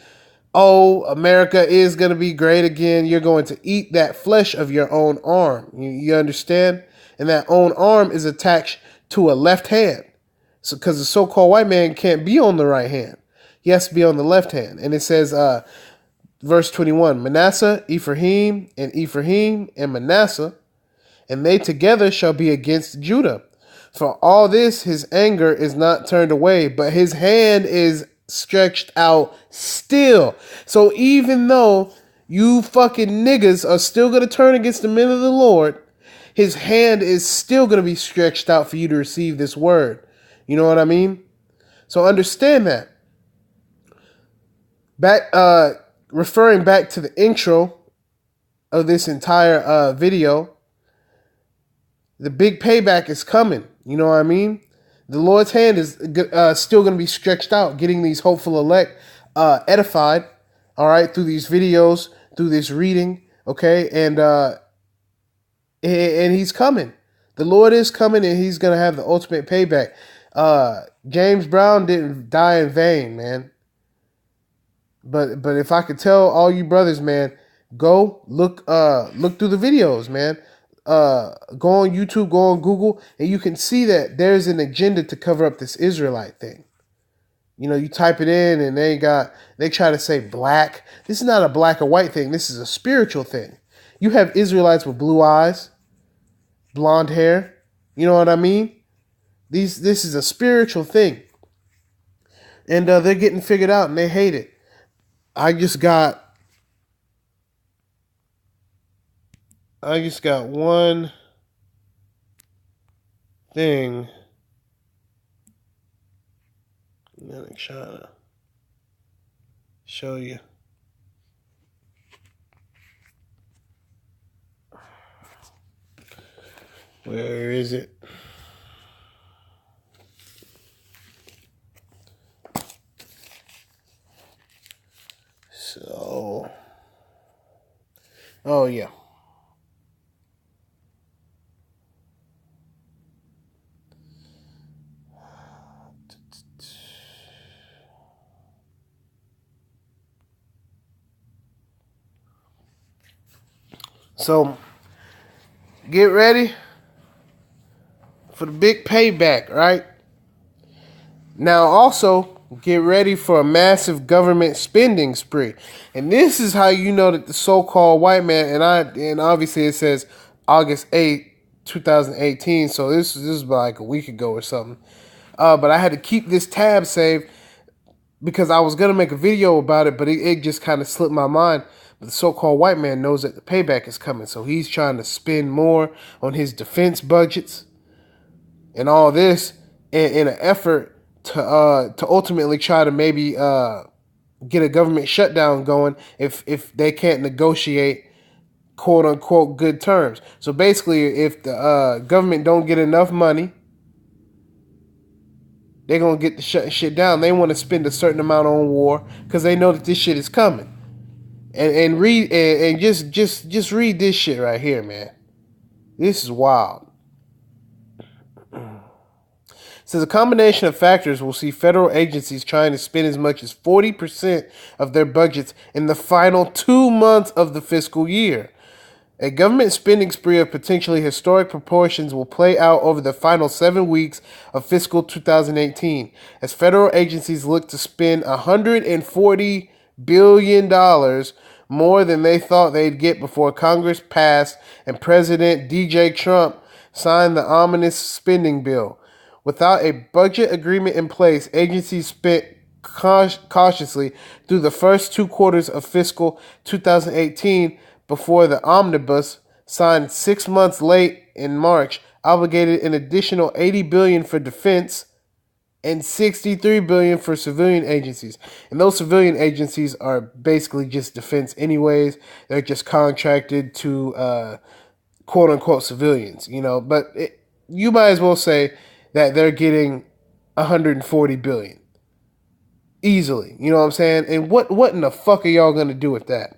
Oh, America is going to be great again. You're going to eat that flesh of your own arm. You understand? And that own arm is attached to a left hand. So, because the so-called white man can't be on the right hand. He has to be on the left hand. And it says, verse 21, Manasseh, Ephraim, and Manasseh, and they together shall be against Judah. For all this, his anger is not turned away, but his hand is stretched out still. So even though you fucking niggas are still going to turn against the men of the Lord, his hand is still going to be stretched out for you to receive this word. You know what I mean? So understand that. Referring back to the intro of this entire video, the big payback is coming. You know what I mean? The Lord's hand is still going to be stretched out, getting these hopeful elect edified, all right, through these videos, through this reading, okay? And he's coming. The Lord is coming, and he's going to have the ultimate payback. James Brown didn't die in vain, man. But if I could tell all you brothers, man, go look through the videos, man. Go on YouTube, go on Google, and you can see that there's an agenda to cover up this Israelite thing. You know, you type it in and they try to say black. This is not a black or white thing. This is a spiritual thing. You have Israelites with blue eyes, blonde hair. You know what I mean? This is a spiritual thing. And they're getting figured out and they hate it. I just got one thing. I'm gonna try to show you. Where is it? So, oh yeah. So, get ready for the big payback, right? Now, also, get ready for a massive government spending spree. And this is how you know that the so-called white man, and obviously it says August 8th, 2018, so this is like a week ago or something. But I had to keep this tab saved because I was going to make a video about it, but it just kind of slipped my mind. But the so-called white man knows that the payback is coming, so he's trying to spend more on his defense budgets and all this in an effort to ultimately try to maybe get a government shutdown going if they can't negotiate quote unquote good terms. So basically, if the government don't get enough money They're gonna get the shit down. They want to spend a certain amount on war because they know that this shit is coming. And read and just read this shit right here, man. This is wild. Says a combination of factors will see federal agencies trying to spend as much as 40% of their budgets in the final 2 months of the fiscal year. A government spending spree of potentially historic proportions will play out over the final 7 weeks of fiscal 2018 as federal agencies look to spend $140 billion more than they thought they'd get before Congress passed and President DJ Trump signed the ominous spending bill. Without a budget agreement in place, agencies spent cautiously through the first 2 quarters of fiscal 2018 before the omnibus, signed 6 months late in March, obligated an additional $80 billion for defense and $63 billion for civilian agencies. And those civilian agencies are basically just defense anyways. They're just contracted to quote unquote civilians, but you might as well say that they're getting $140 billion easily. You know what I'm saying? And what in the fuck are y'all gonna do with that?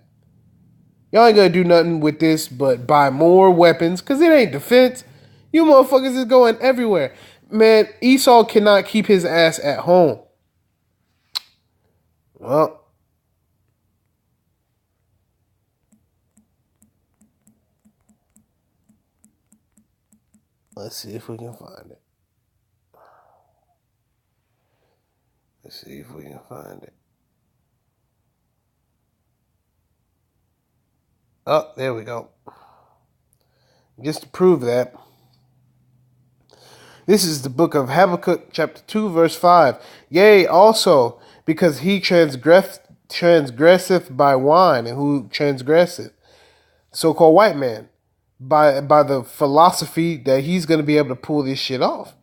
Y'all ain't gonna do nothing with this but buy more weapons, because it ain't defense. You motherfuckers is going everywhere. Man, Esau cannot keep his ass at home. Well, let's see if we can find it. Let's see if we can find it. Oh, there we go. Just to prove that, this is the book of Habakkuk, chapter 2, verse 5. Yea, also, because he transgresseth by wine, and who transgresseth? So-called white man. By the philosophy that he's going to be able to pull this shit off.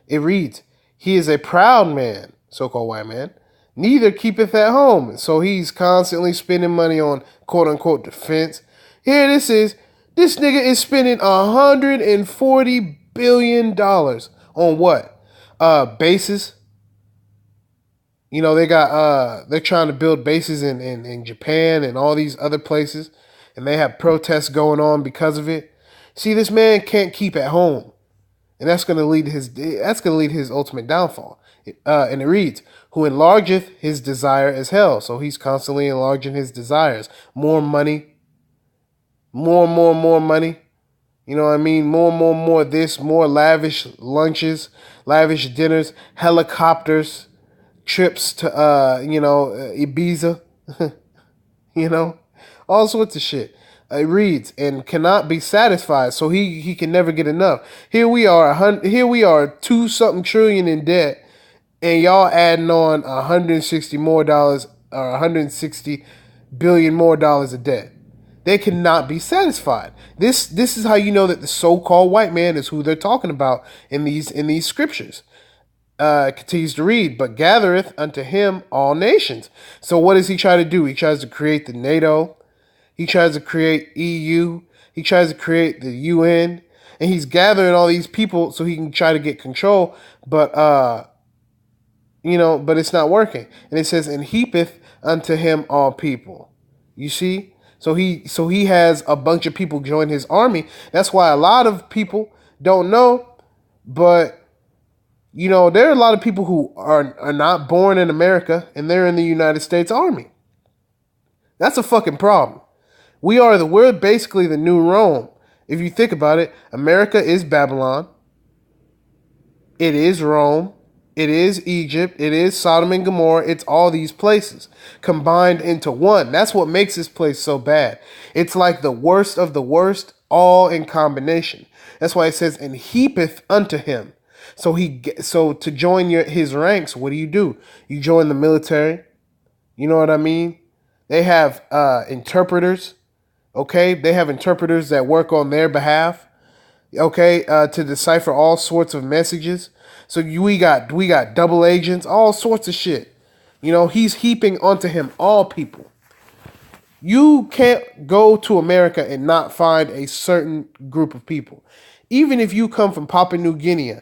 It reads, he is a proud man, so-called white man, neither keepeth at home. So he's constantly spending money on quote-unquote defense. Here this is. This nigga is spending $140 billion on what? Bases. They got they're trying to build bases in Japan and all these other places, and they have protests going on because of it. See, this man can't keep at home, and that's going to lead his ultimate downfall. And it reads, "Who enlargeth his desire as hell." So he's constantly enlarging his desires. More money, more money. You know what I mean? More this, more lavish lunches, lavish dinners, helicopters, trips to Ibiza, all sorts of shit. It reads, and cannot be satisfied, so he can never get enough. Here we are 2-something trillion in debt, and y'all adding on $160 more dollars or $160 billion more dollars of debt. They cannot be satisfied. This is how you know that the so-called white man is who they're talking about in these scriptures. Continues to read, but gathereth unto him all nations. So what does he try to do? He tries to create the NATO. He tries to create EU. He tries to create the UN. And he's gathering all these people so he can try to get control. But, but it's not working. And it says, and heapeth unto him all people. You see? So he has a bunch of people join his army. That's why a lot of people don't know. But, there are a lot of people who are not born in America and they're in the United States Army. That's a fucking problem. We're basically the new Rome. If you think about it, America is Babylon. It is Rome. It is Egypt. It is Sodom and Gomorrah. It's all these places combined into one. That's what makes this place so bad. It's like the worst of the worst, all in combination. That's why it says, and heapeth unto him. So to join his ranks, what do? You join the military. You know what I mean? They have interpreters. Okay, they have interpreters that work on their behalf. Okay, to decipher all sorts of messages. So we got double agents, all sorts of shit. He's heaping onto him all people. You can't go to America and not find a certain group of people. Even if you come from Papua New Guinea,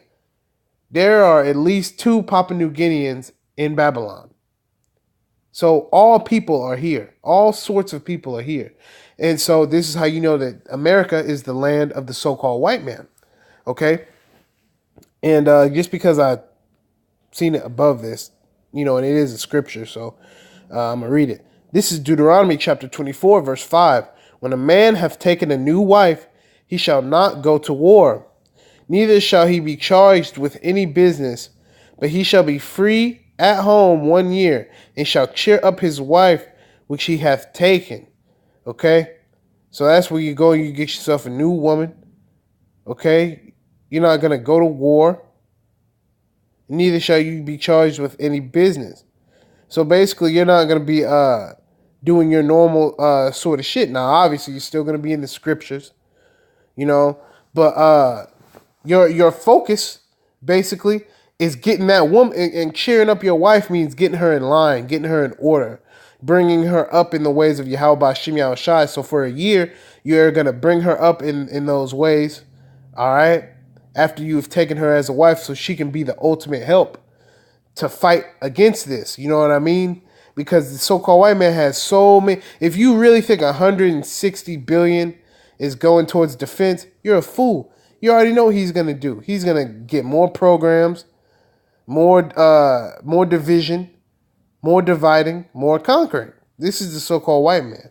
there are at least 2 Papua New Guineans in Babylon. So all people are here. All sorts of people are here. And so this is how you know that America is the land of the so-called white man. Okay? And just because I've seen it above this, and it is a scripture, so I'm going to read it. This is Deuteronomy chapter 24, verse 5. When a man hath taken a new wife, he shall not go to war, neither shall he be charged with any business, but he shall be free at home 1 year, and shall cheer up his wife which he hath taken. Okay? So that's where you go and you get yourself a new woman. Okay? You're not going to go to war. Neither shall you be charged with any business. So basically, you're not going to be doing your normal sort of shit. Now, obviously, you're still going to be in the scriptures, but your focus basically is getting that woman, and cheering up your wife means getting her in line, getting her in order, bringing her up in the ways of Yahweh Shem Yahushai. So for a year, you're going to bring her up in those ways, all right, after you've taken her as a wife, so she can be the ultimate help to fight against this. You know what I mean? Because the so-called white man has so many. If you really think 160 billion is going towards defense, you're a fool. You already know what he's going to do. He's going to get more programs, more division, more dividing, more conquering. This is the so-called white man.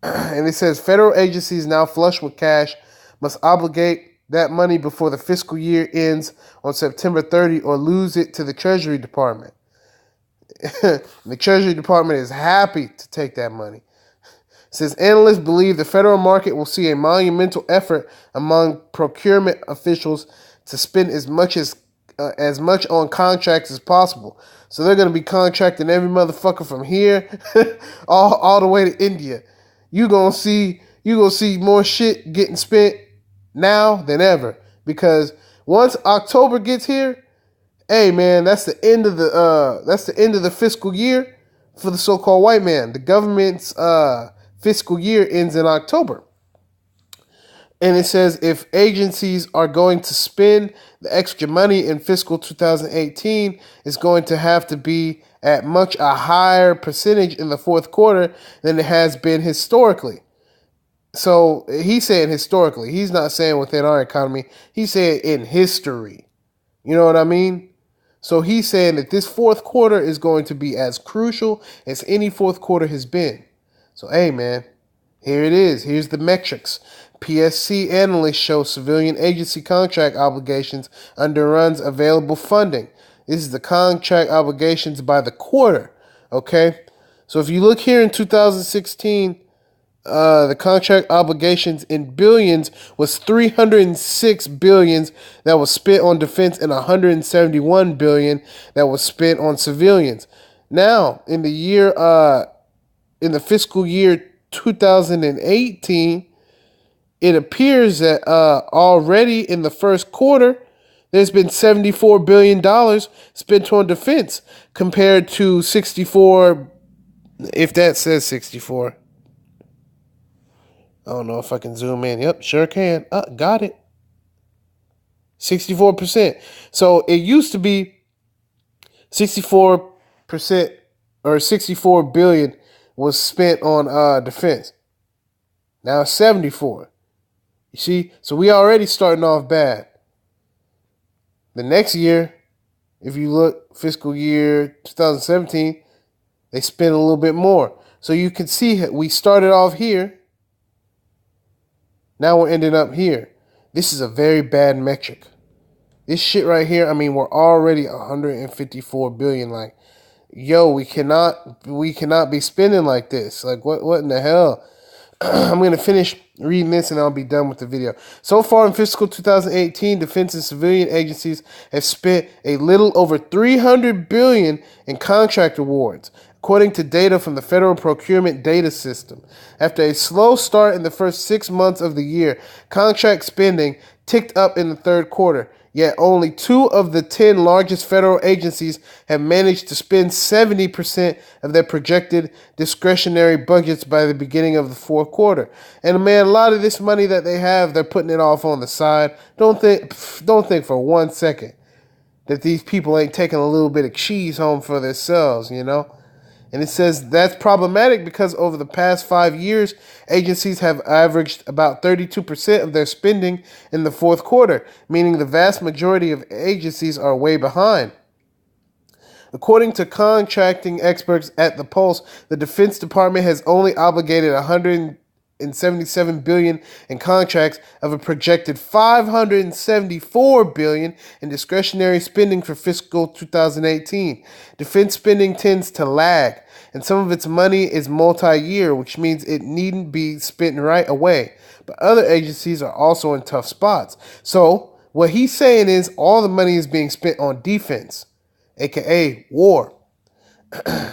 And it says federal agencies now flush with cash must obligate that money before the fiscal year ends on September 30 or lose it to the Treasury Department. The Treasury Department is happy to take that money. It says analysts believe the federal market will see a monumental effort among procurement officials to spend as much on contracts as possible. So they're going to be contracting every motherfucker from here all the way to India. You're going to see more shit getting spent now than ever, because once October gets here, hey man, that's the end of the fiscal year for the so-called white man. The government's fiscal year ends in October. And it says if agencies are going to spend the extra money in fiscal 2018, it's going to have to be at much a higher percentage in the fourth quarter than it has been historically. So he's saying historically. He's not saying within our economy. He's saying in history. You know what I mean? So he's saying that this fourth quarter is going to be as crucial as any fourth quarter has been. So, hey, man, here it is. Here's the metrics. PSC analysts show civilian agency contract obligations underruns available funding. This is the contract obligations by the quarter. Okay? So if you look here in 2016, the contract obligations in billions was 306 billions that was spent on defense and 171 billion that was spent on civilians. Now, in the fiscal year 2018, it appears that already in the first quarter, there's been $74 billion spent on defense compared to 64, if that says 64. I don't know if I can zoom in. Yep, sure can. Got it. 64%. So it used to be 64% or 64 billion was spent on defense. Now it's 74. You see? So we already starting off bad. The next year, if you look fiscal year 2017, they spent a little bit more. So you can see we started off here. Now we're ending up here. This is a very bad metric. This shit right here, I mean, we're already 154 billion. Like, yo, we cannot be spending like this. Like, what in the hell? I'm going to finish reading this and I'll be done with the video. So far in fiscal 2018, defense and civilian agencies have spent a little over 300 billion in contract awards, according to data from the Federal Procurement Data System. After a slow start in the first 6 months of the year, contract spending ticked up in the third quarter. Yet only 2 of the 10 largest federal agencies have managed to spend 70% of their projected discretionary budgets by the beginning of the fourth quarter. And man, a lot of this money that they have, they're putting it off on the side. Don't think for 1 second that these people ain't taking a little bit of cheese home for themselves, you know? And it says that's problematic because over the past 5 years, agencies have averaged about 32% of their spending in the fourth quarter, meaning the vast majority of agencies are way behind. According to contracting experts at the Pulse, the Defense Department has only obligated $177 billion in contracts of a projected $574 billion in discretionary spending for fiscal 2018. Defense spending tends to lag, and some of its money is multi-year, which means it needn't be spent right away. But other agencies are also in tough spots. So what he's saying is all the money is being spent on defense, aka war. The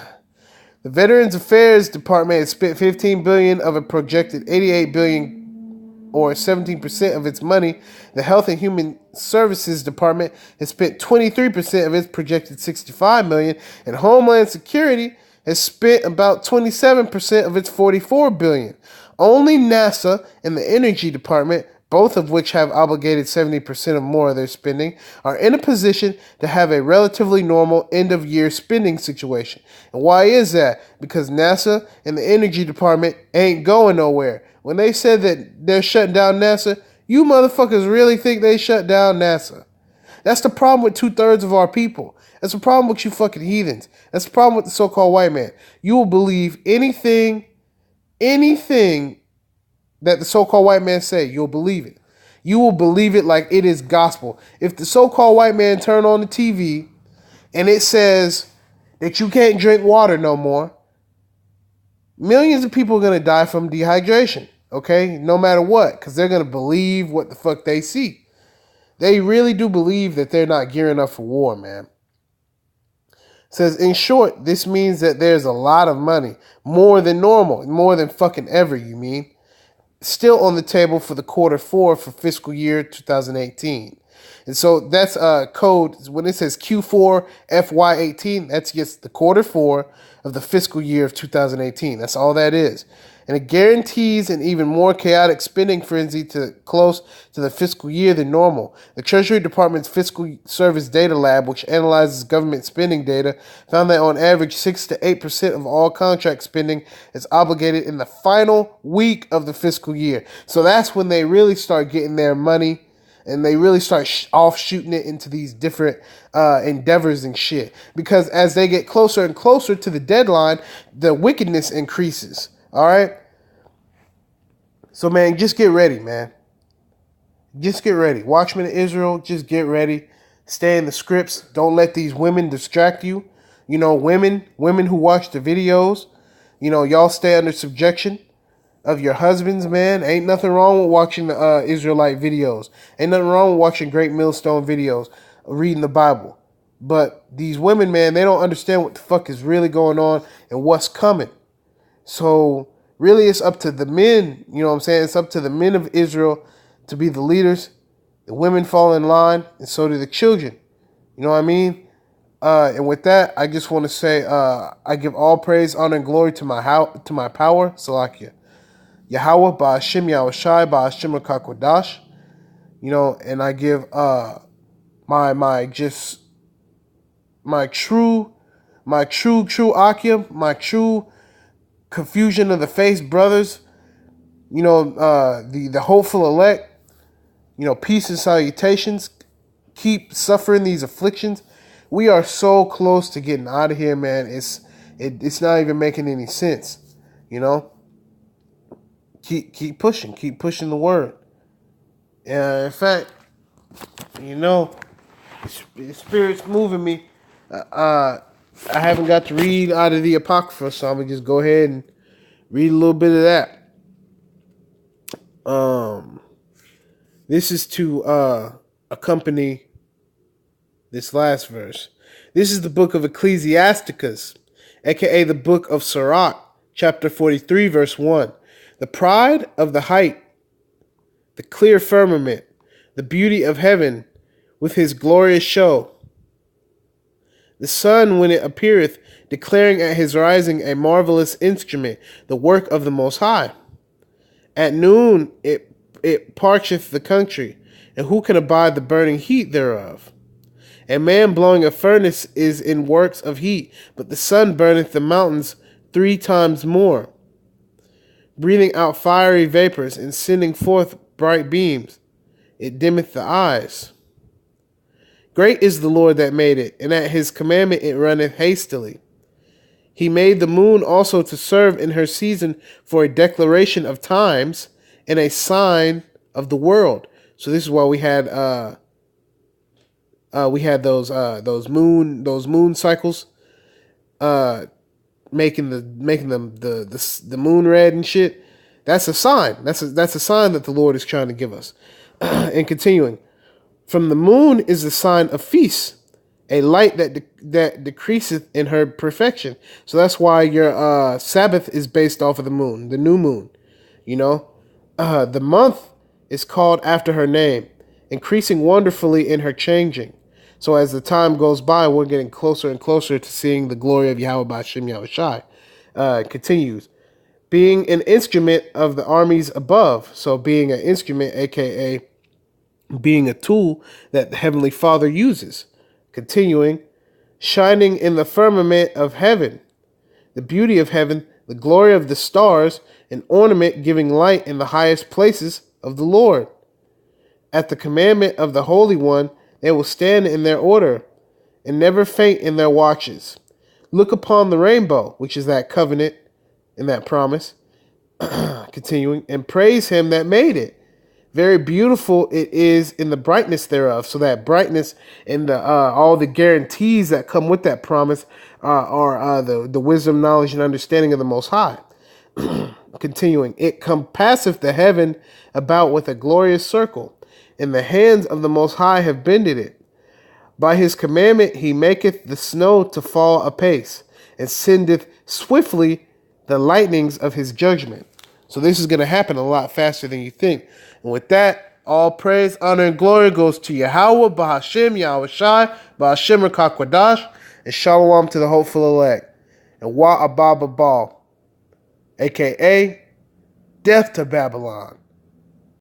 Veterans Affairs Department has spent $15 billion of a projected $88 billion, or 17% of its money. The Health and Human Services Department has spent 23% of its projected $65 million, and Homeland Security has spent about 27% of its $44 billion. Only NASA and the Energy Department, both of which have obligated 70% or more of their spending, are in a position to have a relatively normal end-of-year spending situation. And why is that? Because NASA and the Energy Department ain't going nowhere. When they said that they're shutting down NASA, you motherfuckers really think they shut down NASA? That's the problem with 2/3 of our people. That's the problem with you fucking heathens. That's the problem with the so-called white man. You will believe anything that the so-called white man say. You'll believe it. You will believe it like it is gospel. If the so-called white man turn on the TV and it says that you can't drink water no more, millions of people are going to die from dehydration, okay? No matter what, because they're going to believe what the fuck they see. They really do believe that they're not gearing up for war, man. It says, in short, this means that there's a lot of money, more than normal, more than fucking ever, you mean, still on the table for the quarter four for fiscal year 2018. And so that's code. When it says Q4 FY18, that's just the quarter four of the fiscal year of 2018. That's all that is. And it guarantees an even more chaotic spending frenzy to close to the fiscal year than normal. The Treasury Department's Fiscal Service Data Lab, which analyzes government spending data, found that on average 6 to 8% of all contract spending is obligated in the final week of the fiscal year. So that's when they really start getting their money and they really start offshooting it into these different endeavors and shit. Because as they get closer and closer to the deadline, the wickedness increases. All right? So, man, just get ready, man. Just get ready. Watchmen of Israel, just get ready. Stay in the scripts. Don't let these women distract you. You know, women who watch the videos, you know, y'all stay under subjection of your husbands, man. Ain't nothing wrong with watching the Israelite videos. Ain't nothing wrong with watching Great Millstone videos, reading the Bible. But these women, man, they don't understand what the fuck is really going on and what's coming. So really it's up to the men, you know what I'm saying? It's up to the men of Israel to be the leaders. The women fall in line, and so do the children. You know what I mean? And with that, I just want to say I give all praise, honor, and glory to my power, Salakia. Yahweh, Ba'ashem Yahushai, Ba'ashem Rakakwadash. You know, and I give my true Akim, my true confusion of the face brothers, you know, the hopeful elect, you know, peace and salutations. Keep suffering these afflictions. We are so close to getting out of here, man. It's not even making any sense, you know. Keep pushing the word. In fact, you know, the Spirit's moving me. I haven't got to read out of the Apocrypha, so I'm gonna just go ahead and read a little bit of that. This is to accompany this last verse. This is the book of Ecclesiasticus, aka the book of Sirach, chapter 43, verse 1. The pride of the height, the clear firmament, the beauty of heaven with his glorious show. The sun, when it appeareth, declaring at his rising a marvelous instrument, the work of the Most High. At noon it parcheth the country, and who can abide the burning heat thereof? A man blowing a furnace is in works of heat, but the sun burneth the mountains 3 times more, breathing out fiery vapors and sending forth bright beams. It dimmeth the eyes. Great is the Lord that made it, and at his commandment it runneth hastily. He made the moon also to serve in her season for a declaration of times and a sign of the world. So this is why we had those moon cycles, making the moon red and shit. That's a sign. That's a sign that the Lord is trying to give us. And continuing, from the moon is the sign of feast, a light that decreaseth in her perfection. So that's why your Sabbath is based off of the moon, the new moon. You know, the month is called after her name, increasing wonderfully in her changing. So as the time goes by, we're getting closer and closer to seeing the glory of Yahweh B'Shem Yahushai. Continues, being an instrument of the armies above. So being an instrument, aka being a tool that the Heavenly Father uses. Continuing, shining in the firmament of heaven, the beauty of heaven, the glory of the stars, an ornament giving light in the highest places of the Lord. At the commandment of the Holy One, they will stand in their order and never faint in their watches. Look upon the rainbow, which is that covenant and that promise. Continuing, and praise him that made it. Very beautiful it is in the brightness thereof. So that brightness and the all the guarantees that come with that promise are the wisdom, knowledge, and understanding of the Most High. Continuing, it compasseth the heaven about with a glorious circle, and the hands of the Most High have bended it. By his commandment he maketh the snow to fall apace, and sendeth swiftly the lightnings of his judgment. So this is going to happen a lot faster than you think. And with that, all praise, honor, and glory goes to Yahweh, B'Hashem, Yahushai, B'Hashem Rakakwadash, and Shalom to the hopeful elect. And Wa Abba Babal, a.k.a. Death to Babylon.